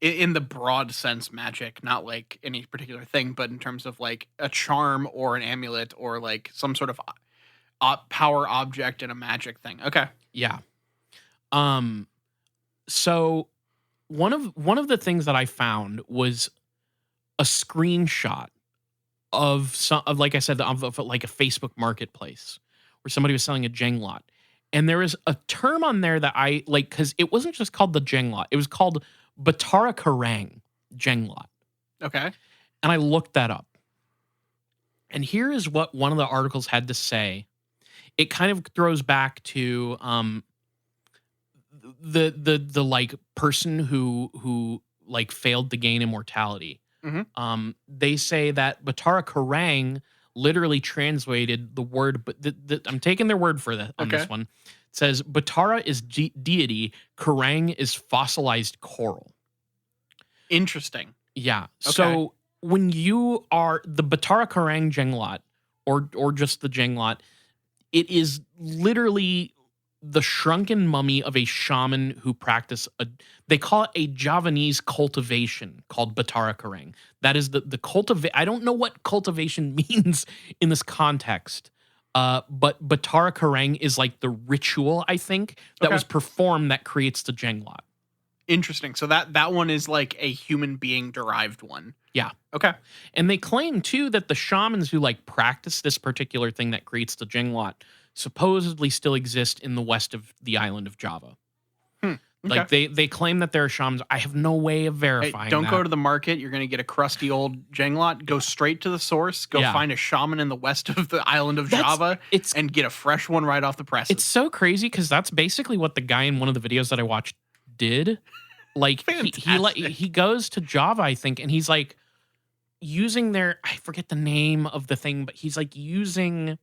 in the broad sense magic, not like any particular thing, but in terms of like a charm or an amulet or like some sort of power object in a magic thing. Okay. Yeah. So one of the things that I found was a screenshot of like I said, of like a Facebook Marketplace where somebody was selling a Jenglot. And there is a term on there that I like, because it wasn't just called the Jenglot. It was called Batara Karang Jenglot. Okay. And I looked that up. And here is what one of the articles had to say. It kind of throws back to the like person who like failed to gain immortality. Mm-hmm. They say that Batara Karang literally translated the word, but I'm taking their word for that on this one. It says Batara is deity, Karang is fossilized coral. Interesting. Yeah. Okay. So when you are the Batara Karang Jenglot, or just the Jenglot, it is literally the shrunken mummy of a shaman who practice they call it a Javanese cultivation called Batara Karang. That is the I don't know what cultivation means in this context. But Batara Karang is like the ritual, I think, that was performed that creates the Jenglot. Interesting. So that one is like a human being derived one. Yeah. Okay. And they claim too that the shamans who like practice this particular thing that creates the Jenglot supposedly still exist in the west of the island of Java. Okay. Like they claim that there are shamans. I have no way of verifying. Hey, don't go to the market. You're going to get a crusty old Jenglot. Go straight to the source. Go find a shaman in the west of the island of Java and get a fresh one right off the presses. It's so crazy because that's basically what the guy in one of the videos that I watched did. Like he goes to Java, I think, and he's like using I forget the name of the thing, but he's like using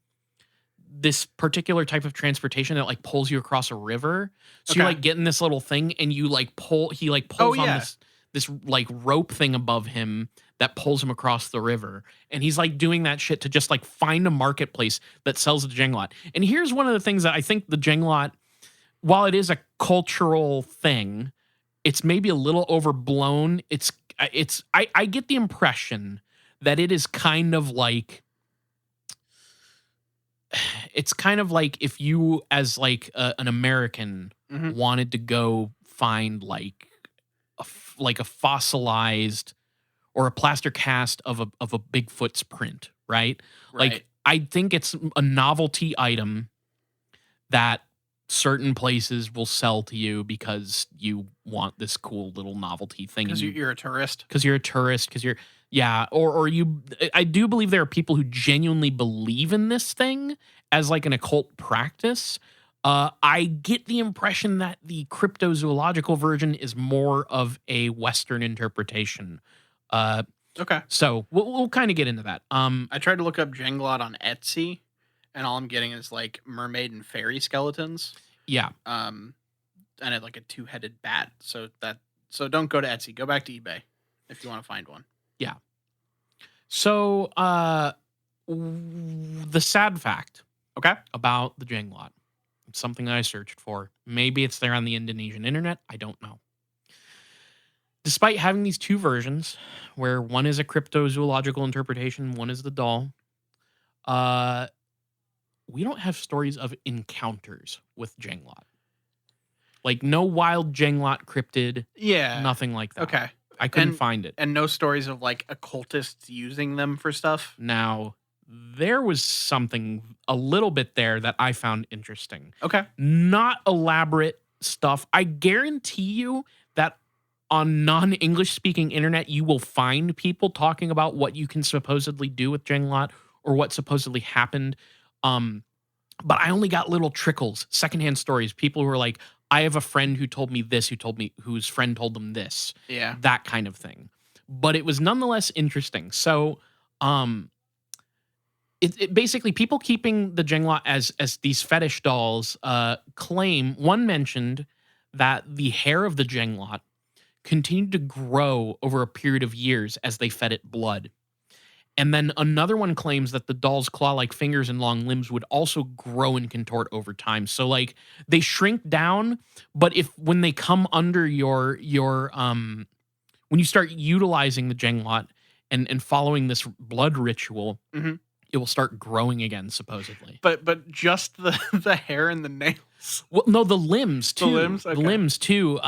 this particular type of transportation that like pulls you across a river. So you like get in this little thing and you like pull, he like pulls on this like rope thing above him that pulls him across the river. And he's like doing that shit to just like find a marketplace that sells the Jenglot. And here's one of the things that I think the Jenglot, while it is a cultural thing, it's maybe a little overblown. I get the impression that it is kind of like, it's kind of like if you as like an American wanted to go find like a fossilized or a plaster cast of a Bigfoot's print, right? Like I think it's a novelty item that certain places will sell to you because you want this cool little novelty thing. Because you're a tourist. Because you're a tourist. Because you're, yeah. Or you, I do believe there are people who genuinely believe in this thing as like an occult practice. I get the impression that the cryptozoological version is more of a Western interpretation. Okay. So we'll kind of get into that. I tried to look up Jenglot on Etsy, and all I'm getting is like mermaid and fairy skeletons. Yeah. And it like a 2-headed bat. So don't go to Etsy. Go back to eBay if you want to find one. Yeah. So the sad fact, about the Jenglot, it's something that I searched for. Maybe it's there on the Indonesian internet. I don't know. Despite having these two versions, where one is a cryptozoological interpretation, one is the doll, we don't have stories of encounters with Jenglot. Like no wild Jenglot cryptid. Yeah. Nothing like that. Okay. I couldn't find it. And no stories of like occultists using them for stuff. Now, there was something a little bit there that I found interesting. Okay. Not elaborate stuff. I guarantee you that on non-English speaking internet, you will find people talking about what you can supposedly do with Jenglot or what supposedly happened. But I only got little trickles, secondhand stories. People who were like, I have a friend who told me this, whose friend told them this. Yeah. That kind of thing. But it was nonetheless interesting. So, it basically people keeping the Jenglot as these fetish dolls claim, one mentioned that the hair of the Jenglot continued to grow over a period of years as they fed it blood. And then another one claims that the doll's claw-like fingers and long limbs would also grow and contort over time. So like they shrink down, but when they come under your when you start utilizing the Jenglot and following this blood ritual, it will start growing again, supposedly. But just the hair and the nails. Well, no, the limbs too. The limbs? Okay. The limbs too.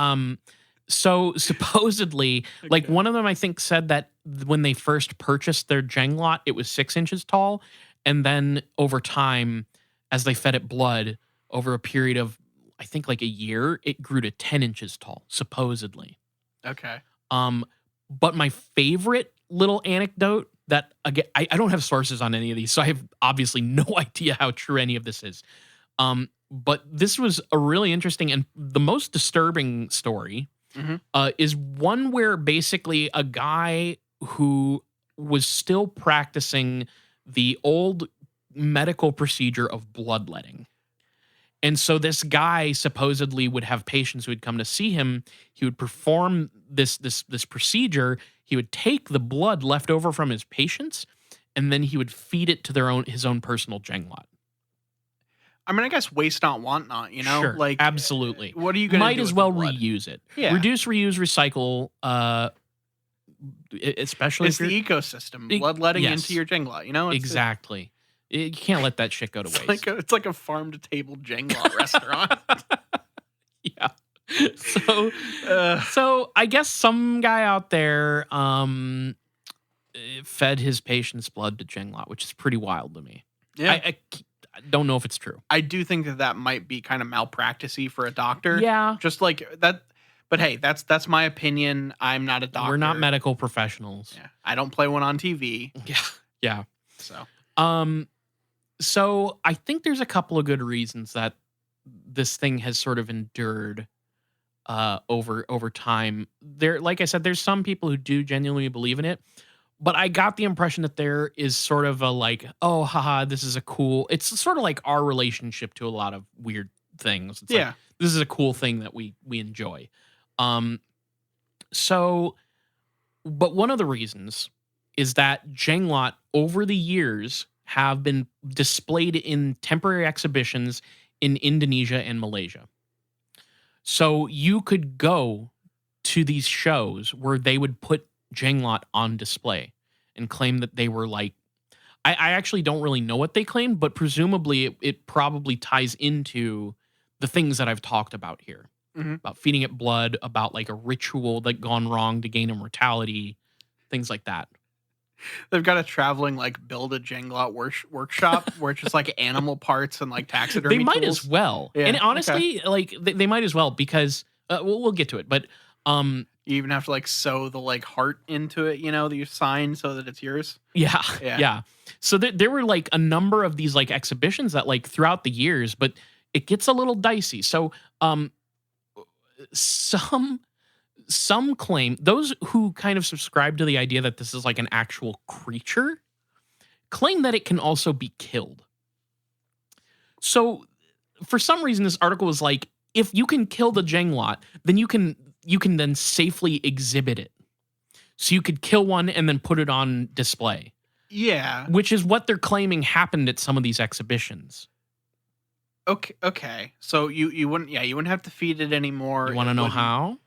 So supposedly, like one of them, I think, said that when they first purchased their Jenglot, it was 6 inches tall. And then over time, as they fed it blood over a period of, I think like a year, it grew to 10 inches tall, supposedly. Okay. But my favorite little anecdote that, again, I don't have sources on any of these, so I have obviously no idea how true any of this is. But this was a really interesting and the most disturbing story. Is one where basically a guy who was still practicing the old medical procedure of bloodletting. And so this guy supposedly would have patients who would come to see him. He would perform this procedure. He would take the blood left over from his patients, and then he would feed it to his own personal Jenglot. I mean, I guess waste not, want not, you know? Sure, like, absolutely. What are you going to do? Might as well reuse it. Yeah. Reduce, reuse, recycle, especially it's the ecosystem. Bloodletting into your Jenglot, you know? Exactly. You can't let that shit go to waste. It's like a farm-to-table Jenglot restaurant. Yeah. So I guess some guy out there fed his patient's blood to Jenglot, which is pretty wild to me. Yeah. I don't know if it's true. I do think that might be kind of malpractice-y for a doctor. Yeah. Just like that. But hey, that's my opinion. I'm not a doctor. We're not medical professionals. Yeah. I don't play one on TV. Yeah. Yeah. So I think there's a couple of good reasons that this thing has sort of endured over time. Like I said, there's some people who do genuinely believe in it. But I got the impression that there is sort of a like, oh, haha, this is it's sort of like our relationship to a lot of weird things. It's like, this is a cool thing that we enjoy. But one of the reasons is that Jenglot over the years have been displayed in temporary exhibitions in Indonesia and Malaysia. So you could go to these shows where they would put Jenglot on display and claim that they were like, I actually don't really know what they claimed, but presumably it probably ties into the things that I've talked about here. About feeding it blood, about like a ritual that gone wrong to gain immortality, things like that. They've got a traveling like build a Jenglot workshop where it's just like animal parts and like taxidermy. They might tools. As well. Yeah, and honestly, like they might as well because we'll get to it. But you even have to like sew the like heart into it, that you sign so that it's yours. Yeah. So there were like a number of these like exhibitions that like throughout the years, but it gets a little dicey. So some claim, those who kind of subscribe to the idea that this is like an actual creature, claim that it can also be killed. So for some reason, this article was like, if you can kill the Jenglot, then you can then safely exhibit it. So you could kill one and then put it on display. Yeah. Which is what they're claiming happened at some of these exhibitions. Okay. So you wouldn't have to feed it anymore. You want to know how?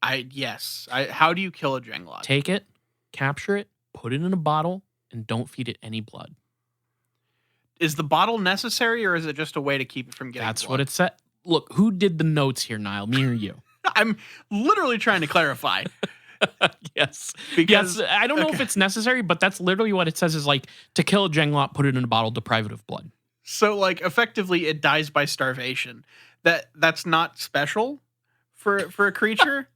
How do you kill a Jenglot? Take it, capture it, put it in a bottle, and don't feed it any blood. Is the bottle necessary, or is it just a way to keep it from getting That's blood? what it said. Look, who did the notes here, Niall? Me or you? I'm literally trying to clarify. Yes. Because I don't know if it's necessary, but that's literally what it says is like, to kill a Jenglot, put it in a bottle, deprive it of blood. So like effectively it dies by starvation. That's not special for a creature.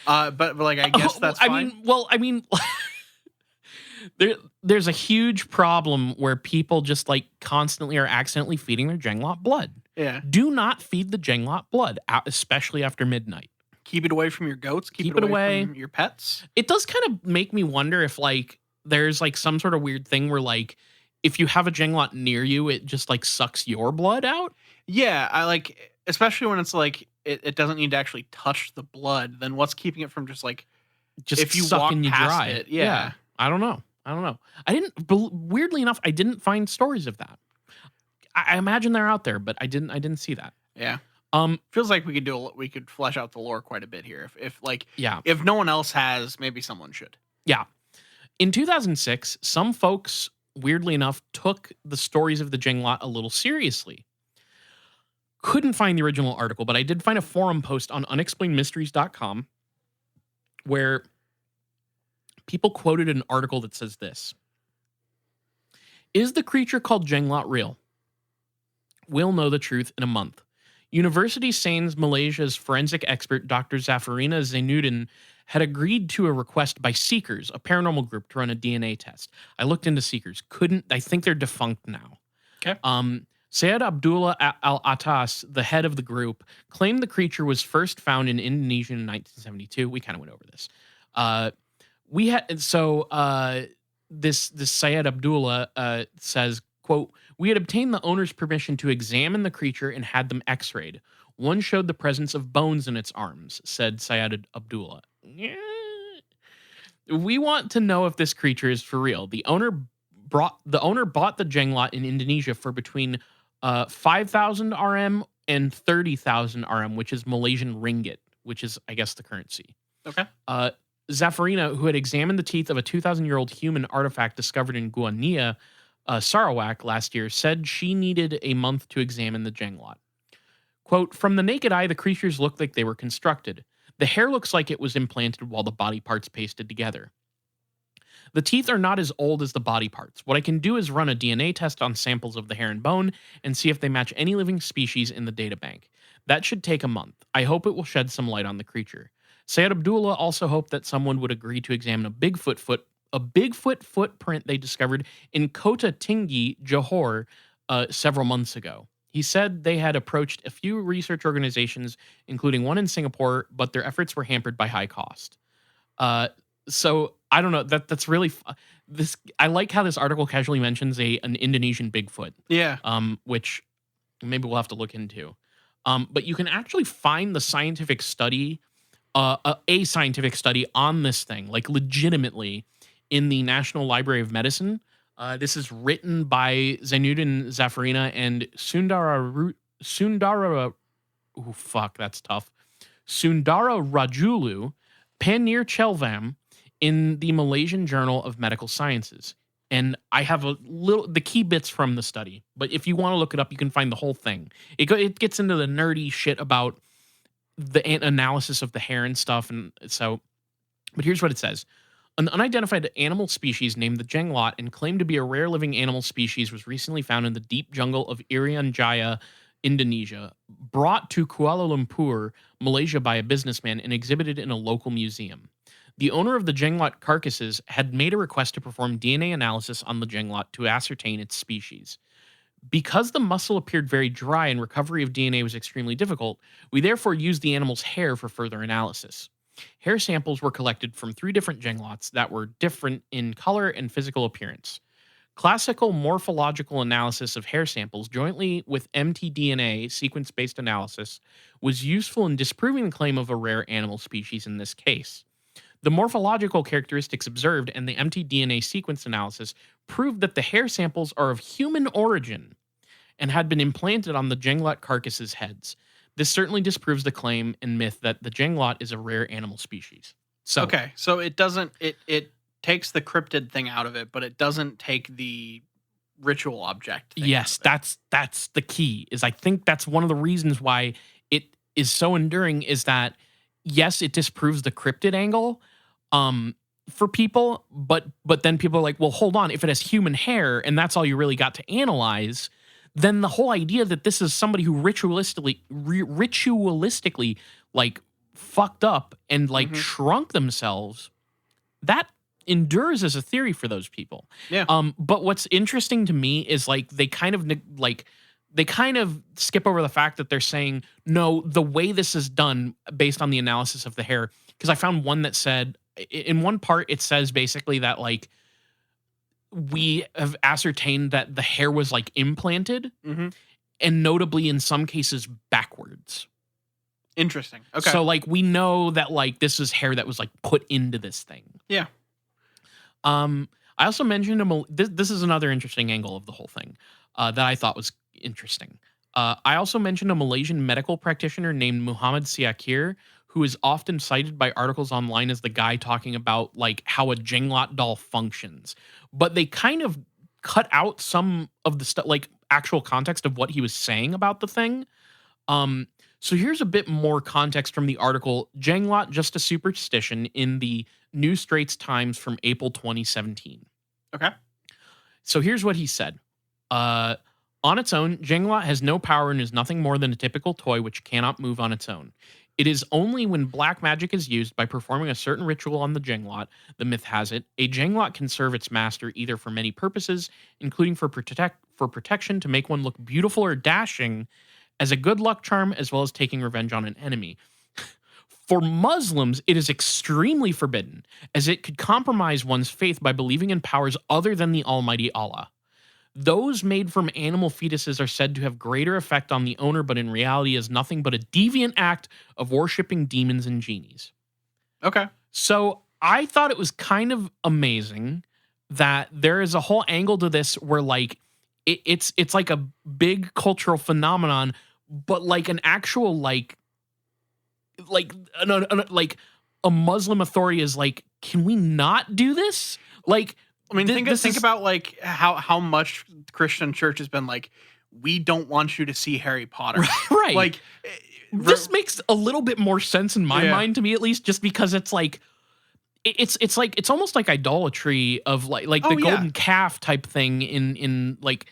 But like I guess that's fine. I mean there's a huge problem where people just like constantly are accidentally feeding their Jenglot blood. Yeah. Do not feed the Jenglot blood, especially after midnight. Keep it away from your goats. Keep it away from your pets. It does kind of make me wonder if like there's like some sort of weird thing where like if you have a Jenglot near you, it just like sucks your blood out. Yeah, I like, especially when it's like it doesn't need to actually touch the blood. Then what's keeping it from just if you walk past dry it? Yeah. I don't know. Weirdly enough, I didn't find stories of that. I imagine they're out there, but I didn't see that. Yeah. Feels like we could flesh out the lore quite a bit here. If no one else has, maybe someone should. Yeah. In 2006, some folks, weirdly enough, took the stories of the Jenglot a little seriously. Couldn't find the original article, but I did find a forum post on unexplainedmysteries.com where people quoted an article that says this: "Is the creature called Jenglot real? We'll know the truth in a month. University Sains Malaysia's forensic expert Dr. Zafarina Zainuddin had agreed to a request by Seekers, a paranormal group, to run a DNA test. I looked into Seekers. I think they're defunct now. Okay. Syed Abdullah Al-Atas, the head of the group, claimed the creature was first found in Indonesia in 1972. We kind of went over this. This Syed Abdullah says, quote, "We had obtained the owner's permission to examine the creature and had them x-rayed. One showed the presence of bones in its arms," said Syed Abdullah. "We want to know if this creature is for real. The owner bought the Jenglot in Indonesia for between 5,000 RM and 30,000 RM, which is Malaysian ringgit, which is, I guess, the currency." Okay. Zafarina, who had examined the teeth of a 2,000-year-old human artifact discovered in Guania, Sarawak last year, said she needed a month to examine the Jenglot. Quote, "From the naked eye, the creatures looked like they were constructed. The hair looks like it was implanted while the body parts pasted together. The teeth are not as old as the body parts. What I can do is run a DNA test on samples of the hair and bone and see if they match any living species in the databank. That should take a month. I hope it will shed some light on the creature." Syed Abdullah also hoped that someone would agree to examine a Bigfoot footprint they discovered in Kota Tinggi, Johor, several months ago. He said they had approached a few research organizations, including one in Singapore, but their efforts were hampered by high cost. So I don't know. That's really this. I like how this article casually mentions an Indonesian Bigfoot. Yeah. Which maybe we'll have to look into. But you can actually find the scientific study, a scientific study on this thing, like legitimately, in the National Library of Medicine. This is written by Zainuddin Zafarina and Sundara. Oh, fuck, that's tough. Sundara Rajulu Panir Chelvam in the Malaysian Journal of Medical Sciences. And I have the key bits from the study, but if you want to look it up, you can find the whole thing. It gets into the nerdy shit about the analysis of the hair and stuff, and so. But here's what it says: an unidentified animal species named the Jenglot and claimed to be a rare living animal species was recently found in the deep jungle of Irian Jaya, Indonesia, brought to Kuala Lumpur, Malaysia by a businessman and exhibited in a local museum. The owner of the Jenglot carcasses had made a request to perform DNA analysis on the Jenglot to ascertain its species. Because the muscle appeared very dry and recovery of DNA was extremely difficult, we therefore used the animal's hair for further analysis. Hair samples were collected from 3 different Jenglots that were different in color and physical appearance. Classical morphological analysis of hair samples, jointly with mtDNA sequence-based analysis, was useful in disproving the claim of a rare animal species in this case. The morphological characteristics observed and the mtDNA sequence analysis proved that the hair samples are of human origin and had been implanted on the Jenglot carcasses' heads. This certainly disproves the claim and myth that the Jenglot is a rare animal species. So it doesn't it takes the cryptid thing out of it, but it doesn't take the ritual object thing. Yes, that's the key. Is I think that's one of the reasons why it is so enduring is that yes, it disproves the cryptid angle for people, but then people are like, well, hold on, if it has human hair and that's all you really got to analyze, then the whole idea that this is somebody who ritualistically like fucked up and like shrunk themselves, that endures as a theory for those people. Yeah. But what's interesting to me is like they kind of skip over the fact that they're saying, no, the way this is done based on the analysis of the hair, because I found one that said, in one part, it says basically that like we have ascertained that the hair was like implanted and notably in some cases backwards. Interesting. Okay. So like we know that like this is hair that was like put into this thing. Yeah. I also mentioned this is another interesting angle of the whole thing that I thought was interesting. I also mentioned a Malaysian medical practitioner named Muhammad Siakir, who is often cited by articles online as the guy talking about like how a Jenglot doll functions. But they kind of cut out some of the stuff, like actual context of what he was saying about the thing. So here's a bit more context from the article, Jenglot, Just a Superstition, in the New Straits Times from April 2017. Okay. So here's what he said. On its own, Jenglot has no power and is nothing more than a typical toy which cannot move on its own. It is only when black magic is used by performing a certain ritual on the Jenglot, the myth has it, a Jenglot can serve its master either for many purposes, including for protection to make one look beautiful or dashing, as a good luck charm, as well as taking revenge on an enemy. For Muslims, it is extremely forbidden, as it could compromise one's faith by believing in powers other than the Almighty Allah. Those made from animal fetuses are said to have greater effect on the owner, but in reality is nothing but a deviant act of worshipping demons and genies. Okay. So I thought it was kind of amazing that there is a whole angle to this where like it's like a big cultural phenomenon, but like an actual like a Muslim authority is like, can we not do this? Like, I mean, think about like how much Christian church has been like, we don't want you to see Harry Potter. Right. Like this makes a little bit more sense in my mind, to me at least, just because it's like it's almost like idolatry of like the golden calf type thing in like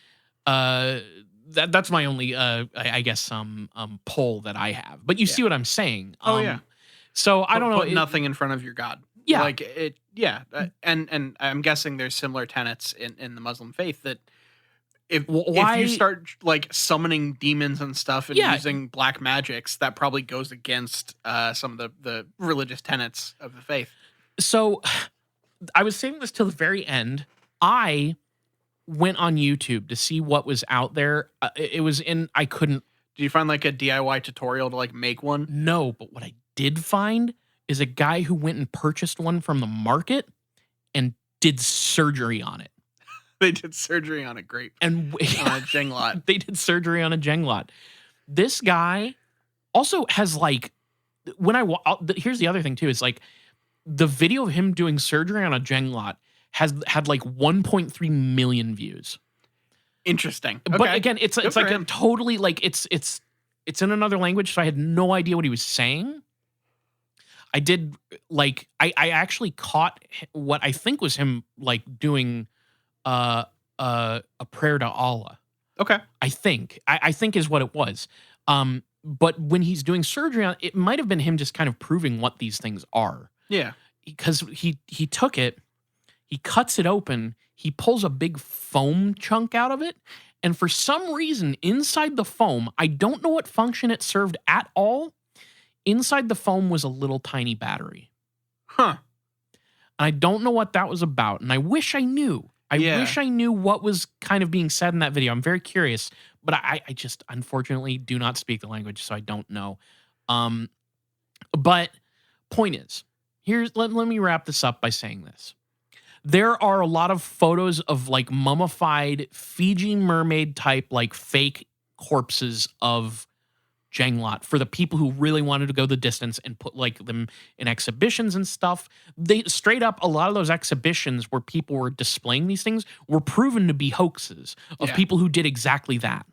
that's my only I guess poll that I have. But you see what I'm saying. So I don't know. Put nothing in front of your God. Yeah. Like it. Yeah. And I'm guessing there's similar tenets in the Muslim faith that if you start like summoning demons and stuff and using black magics, that probably goes against some of the religious tenets of the faith. So I was saving this till the very end. I went on YouTube to see what was out there. I couldn't. Did you find like a DIY tutorial to like make one? No, but what I did find is a guy who went and purchased one from the market and did surgery on it. They did surgery on a grape. And on a Jenglot. They did surgery on a Jenglot. This guy also has like, here's the other thing too, is like the video of him doing surgery on a Jenglot has had like 1.3 million views. Interesting. Okay. But again, it's like a totally like it's in another language, so I had no idea what he was saying. I did like I actually caught what I think was him like doing a prayer to Allah. Okay. I think is what it was. But when he's doing surgery on it, might have been him just kind of proving what these things are. Yeah. Because he took it, he cuts it open, he pulls a big foam chunk out of it, and for some reason inside the foam, I don't know what function it served at all. Inside the foam was a little tiny battery. Huh. And I don't know what that was about, and I wish I knew. I wish I knew what was kind of being said in that video. I'm very curious, but I just unfortunately do not speak the language, so I don't know. But point is, let me wrap this up by saying this. There are a lot of photos of like mummified Fiji mermaid type like fake corpses of Jenglot for the people who really wanted to go the distance and put like them in exhibitions and stuff. They straight up, a lot of those exhibitions where people were displaying these things were proven to be hoaxes of people who did exactly that.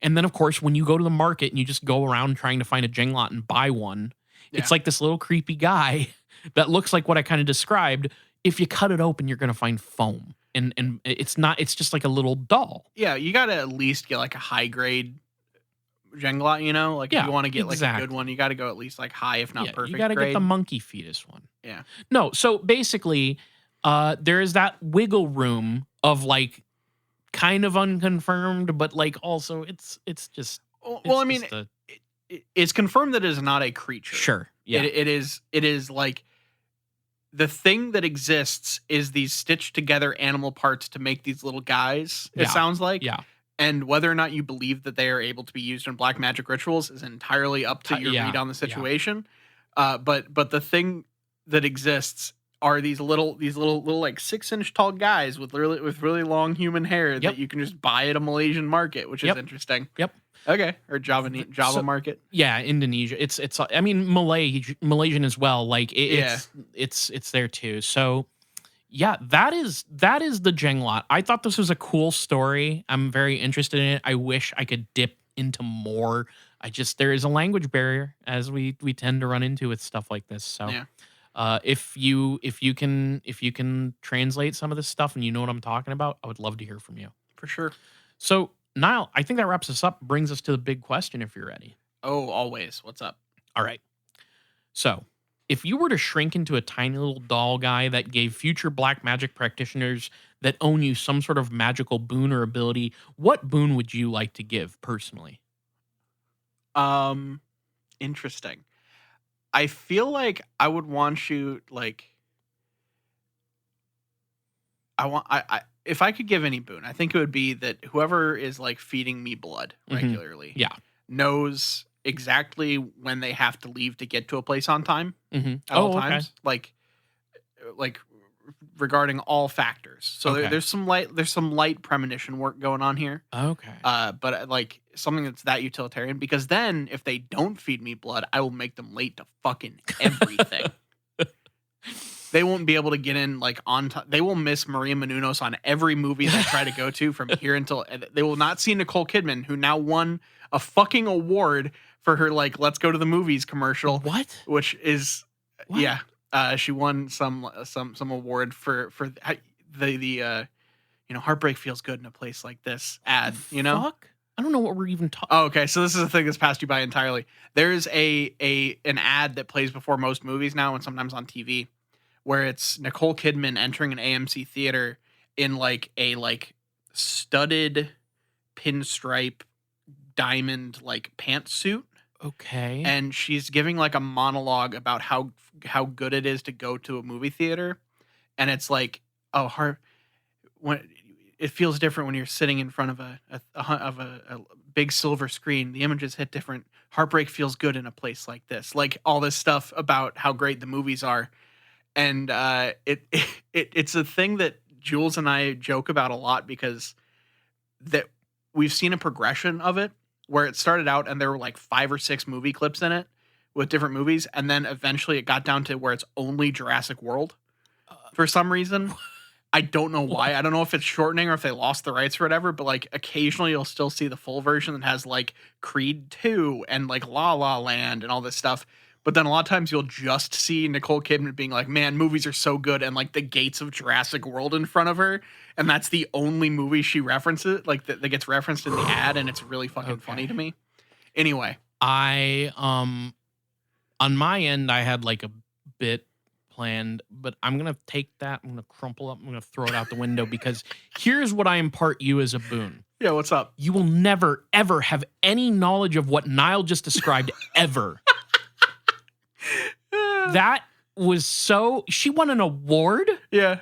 And then of course, when you go to the market and you just go around trying to find a Jenglot and buy one, it's like this little creepy guy that looks like what I kind of described. If you cut it open, you're going to find foam. And it's just like a little doll. Yeah, you got to at least get like a high grade Jenglot, you know? Like if you want to get like a good one, you got to go at least like high, if not perfect. You got to get the monkey fetus one. Yeah. No, so basically, there is that wiggle room of like kind of unconfirmed, but like also it's just. Well, I mean, it's confirmed that it is not a creature. Sure. Yeah. It is like the thing that exists is these stitched together animal parts to make these little guys. It sounds like. Yeah. And whether or not you believe that they are able to be used in black magic rituals is entirely up to your read on the situation. But the thing that exists are these little like 6-inch tall guys with really long human hair that you can just buy at a Malaysian market, which is interesting. Yep. Okay. Or Java market. Yeah, Indonesia. It's I mean Malaysian as well. Like it's there too. So yeah, that is the Jenglot. I thought this was a cool story. I'm very interested in it. I wish I could dip into more. There is a language barrier as we tend to run into with stuff like this. So if you can translate some of this stuff and you know what I'm talking about, I would love to hear from you. For sure. So Niall, I think that wraps us up, brings us to the big question if you're ready. Oh, always. What's up? All right. So if you were to shrink into a tiny little doll guy that gave future black magic practitioners that own you some sort of magical boon or ability, what boon would you like to give personally? Interesting. I feel like I would want you like if I could give any boon, I think it would be that whoever is like feeding me blood regularly knows exactly when they have to leave to get to a place on time at all times. Like regarding all factors. So there's some light premonition work going on here. Okay. But like something that's that utilitarian, because then if they don't feed me blood, I will make them late to fucking everything. They won't be able to get in like on time. They will miss Maria Menounos on every movie they try to go to from here until they will not see Nicole Kidman, who now won a fucking award for her like "Let's Go to the Movies" commercial. What? Which is she won some award for the heartbreak feels good in a place like this ad. You know, fuck? I don't know what we're even talking. Oh, okay, so this is a thing that's passed you by entirely. There's an ad that plays before most movies now, and sometimes on TV, where it's Nicole Kidman entering an AMC theater in like a studded pinstripe diamond like pantsuit. Okay. And she's giving like a monologue about how good it is to go to a movie theater. And it's like, when it feels different when you're sitting in front of a big silver screen. The images hit different. Heartbreak feels good in a place like this. Like all this stuff about how great the movies are. And it's a thing that Jules and I joke about a lot because that we've seen a progression of it where it started out and there were like 5 or 6 movie clips in it with different movies. And then eventually it got down to where it's only Jurassic World for some reason. I don't know why. I don't know if it's shortening or if they lost the rights or whatever, but like occasionally you'll still see the full version that has like Creed 2 and like La La Land and all this stuff. But then a lot of times you'll just see Nicole Kidman being like, man, movies are so good. And like the gates of Jurassic World in front of her. And that's the only movie she references, like that gets referenced in the ad. And it's really fucking funny to me. Anyway. On my end, I had like a bit planned, but I'm going to take that. I'm going to crumple up. I'm going to throw it out the window because here's what I impart you as a boon. Yeah, what's up? You will never, ever have any knowledge of what Niall just described ever. That was so... She won an award? Yeah.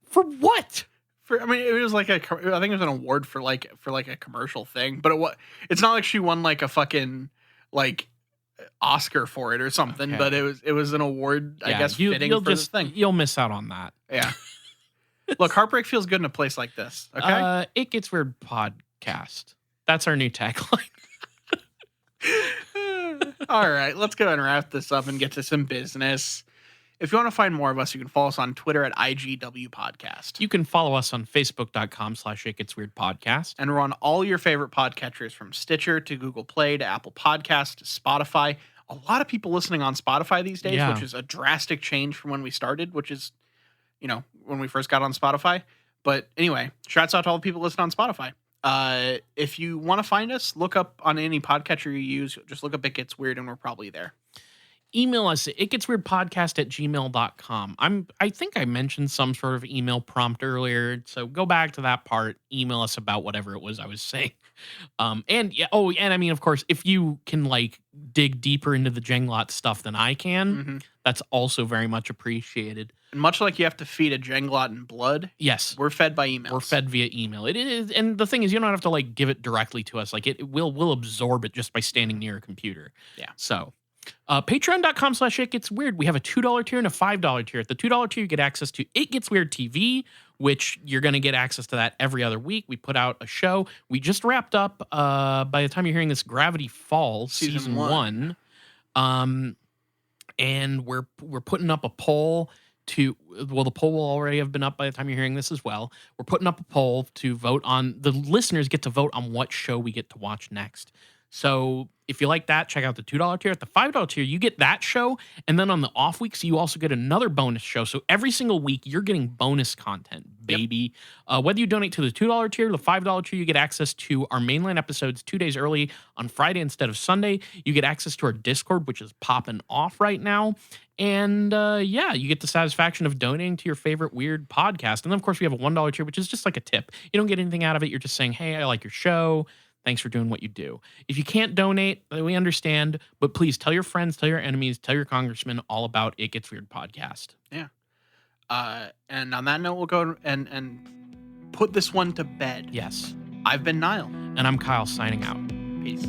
For what? I mean, it was like I think it was an award for like a commercial thing, but it's not like she won like a fucking like Oscar for it or something, but it was an award, I guess, fitting for this thing. You'll miss out on that. Yeah. Look, heartbreak feels good in a place like this. Okay. It Gets Weird podcast. That's our new tagline. All right, let's go and wrap this up and get to some business. If you want to find more of us, you can follow us on Twitter at IGW Podcast. You can follow us on Facebook.com/ItGetsWeirdPodcast. And we're on all your favorite podcatchers from Stitcher to Google Play to Apple Podcasts to Spotify. A lot of people listening on Spotify these days, which is a drastic change from when we started, which is, when we first got on Spotify. But anyway, shouts out to all the people listening on Spotify. If you want to find us, look up on any podcatcher you use. Just look up It Gets Weird and we're probably there. Email us at itgetsweirdpodcast@gmail.com. I think I mentioned some sort of email prompt earlier, so go back to that part. Email us about whatever it was I was saying. And I mean, of course, if you can like dig deeper into the Jenglot stuff than I can, that's also very much appreciated. And much like you have to feed a Jenglot in blood, yes, we're fed by emails. We're fed via email. It is, and the thing is, you don't have to like give it directly to us. Like we'll absorb it just by standing near a computer. Yeah. So. Patreon.com/itgetsweird. We have a $2 tier and a $5 tier. At the $2 tier, you get access to It Gets Weird TV, which you're going to get access to that every other week. We put out a show. We just wrapped up, by the time you're hearing this, Gravity Falls season 1. And we're putting up a poll the poll will already have been up by the time you're hearing this as well. We're putting up a poll to vote on. The listeners get to vote on what show we get to watch next. So if you like that, check out the $2 tier. At the $5 tier, you get that show. And then on the off weeks, you also get another bonus show. So every single week, you're getting bonus content, baby. Yep. Whether you donate to the $2 tier or the $5 tier, you get access to our mainline episodes 2 days early on Friday instead of Sunday. You get access to our Discord, which is popping off right now. And you get the satisfaction of donating to your favorite weird podcast. And then, of course, we have a $1 tier, which is just like a tip. You don't get anything out of it. You're just saying, hey, I like your show. Thanks for doing what you do. If you can't donate, we understand, but please tell your friends, tell your enemies, tell your congressman all about It Gets Weird podcast. Yeah. And on that note, we'll go and put this one to bed. Yes. I've been Niall. And I'm Kyle, signing out. Peace.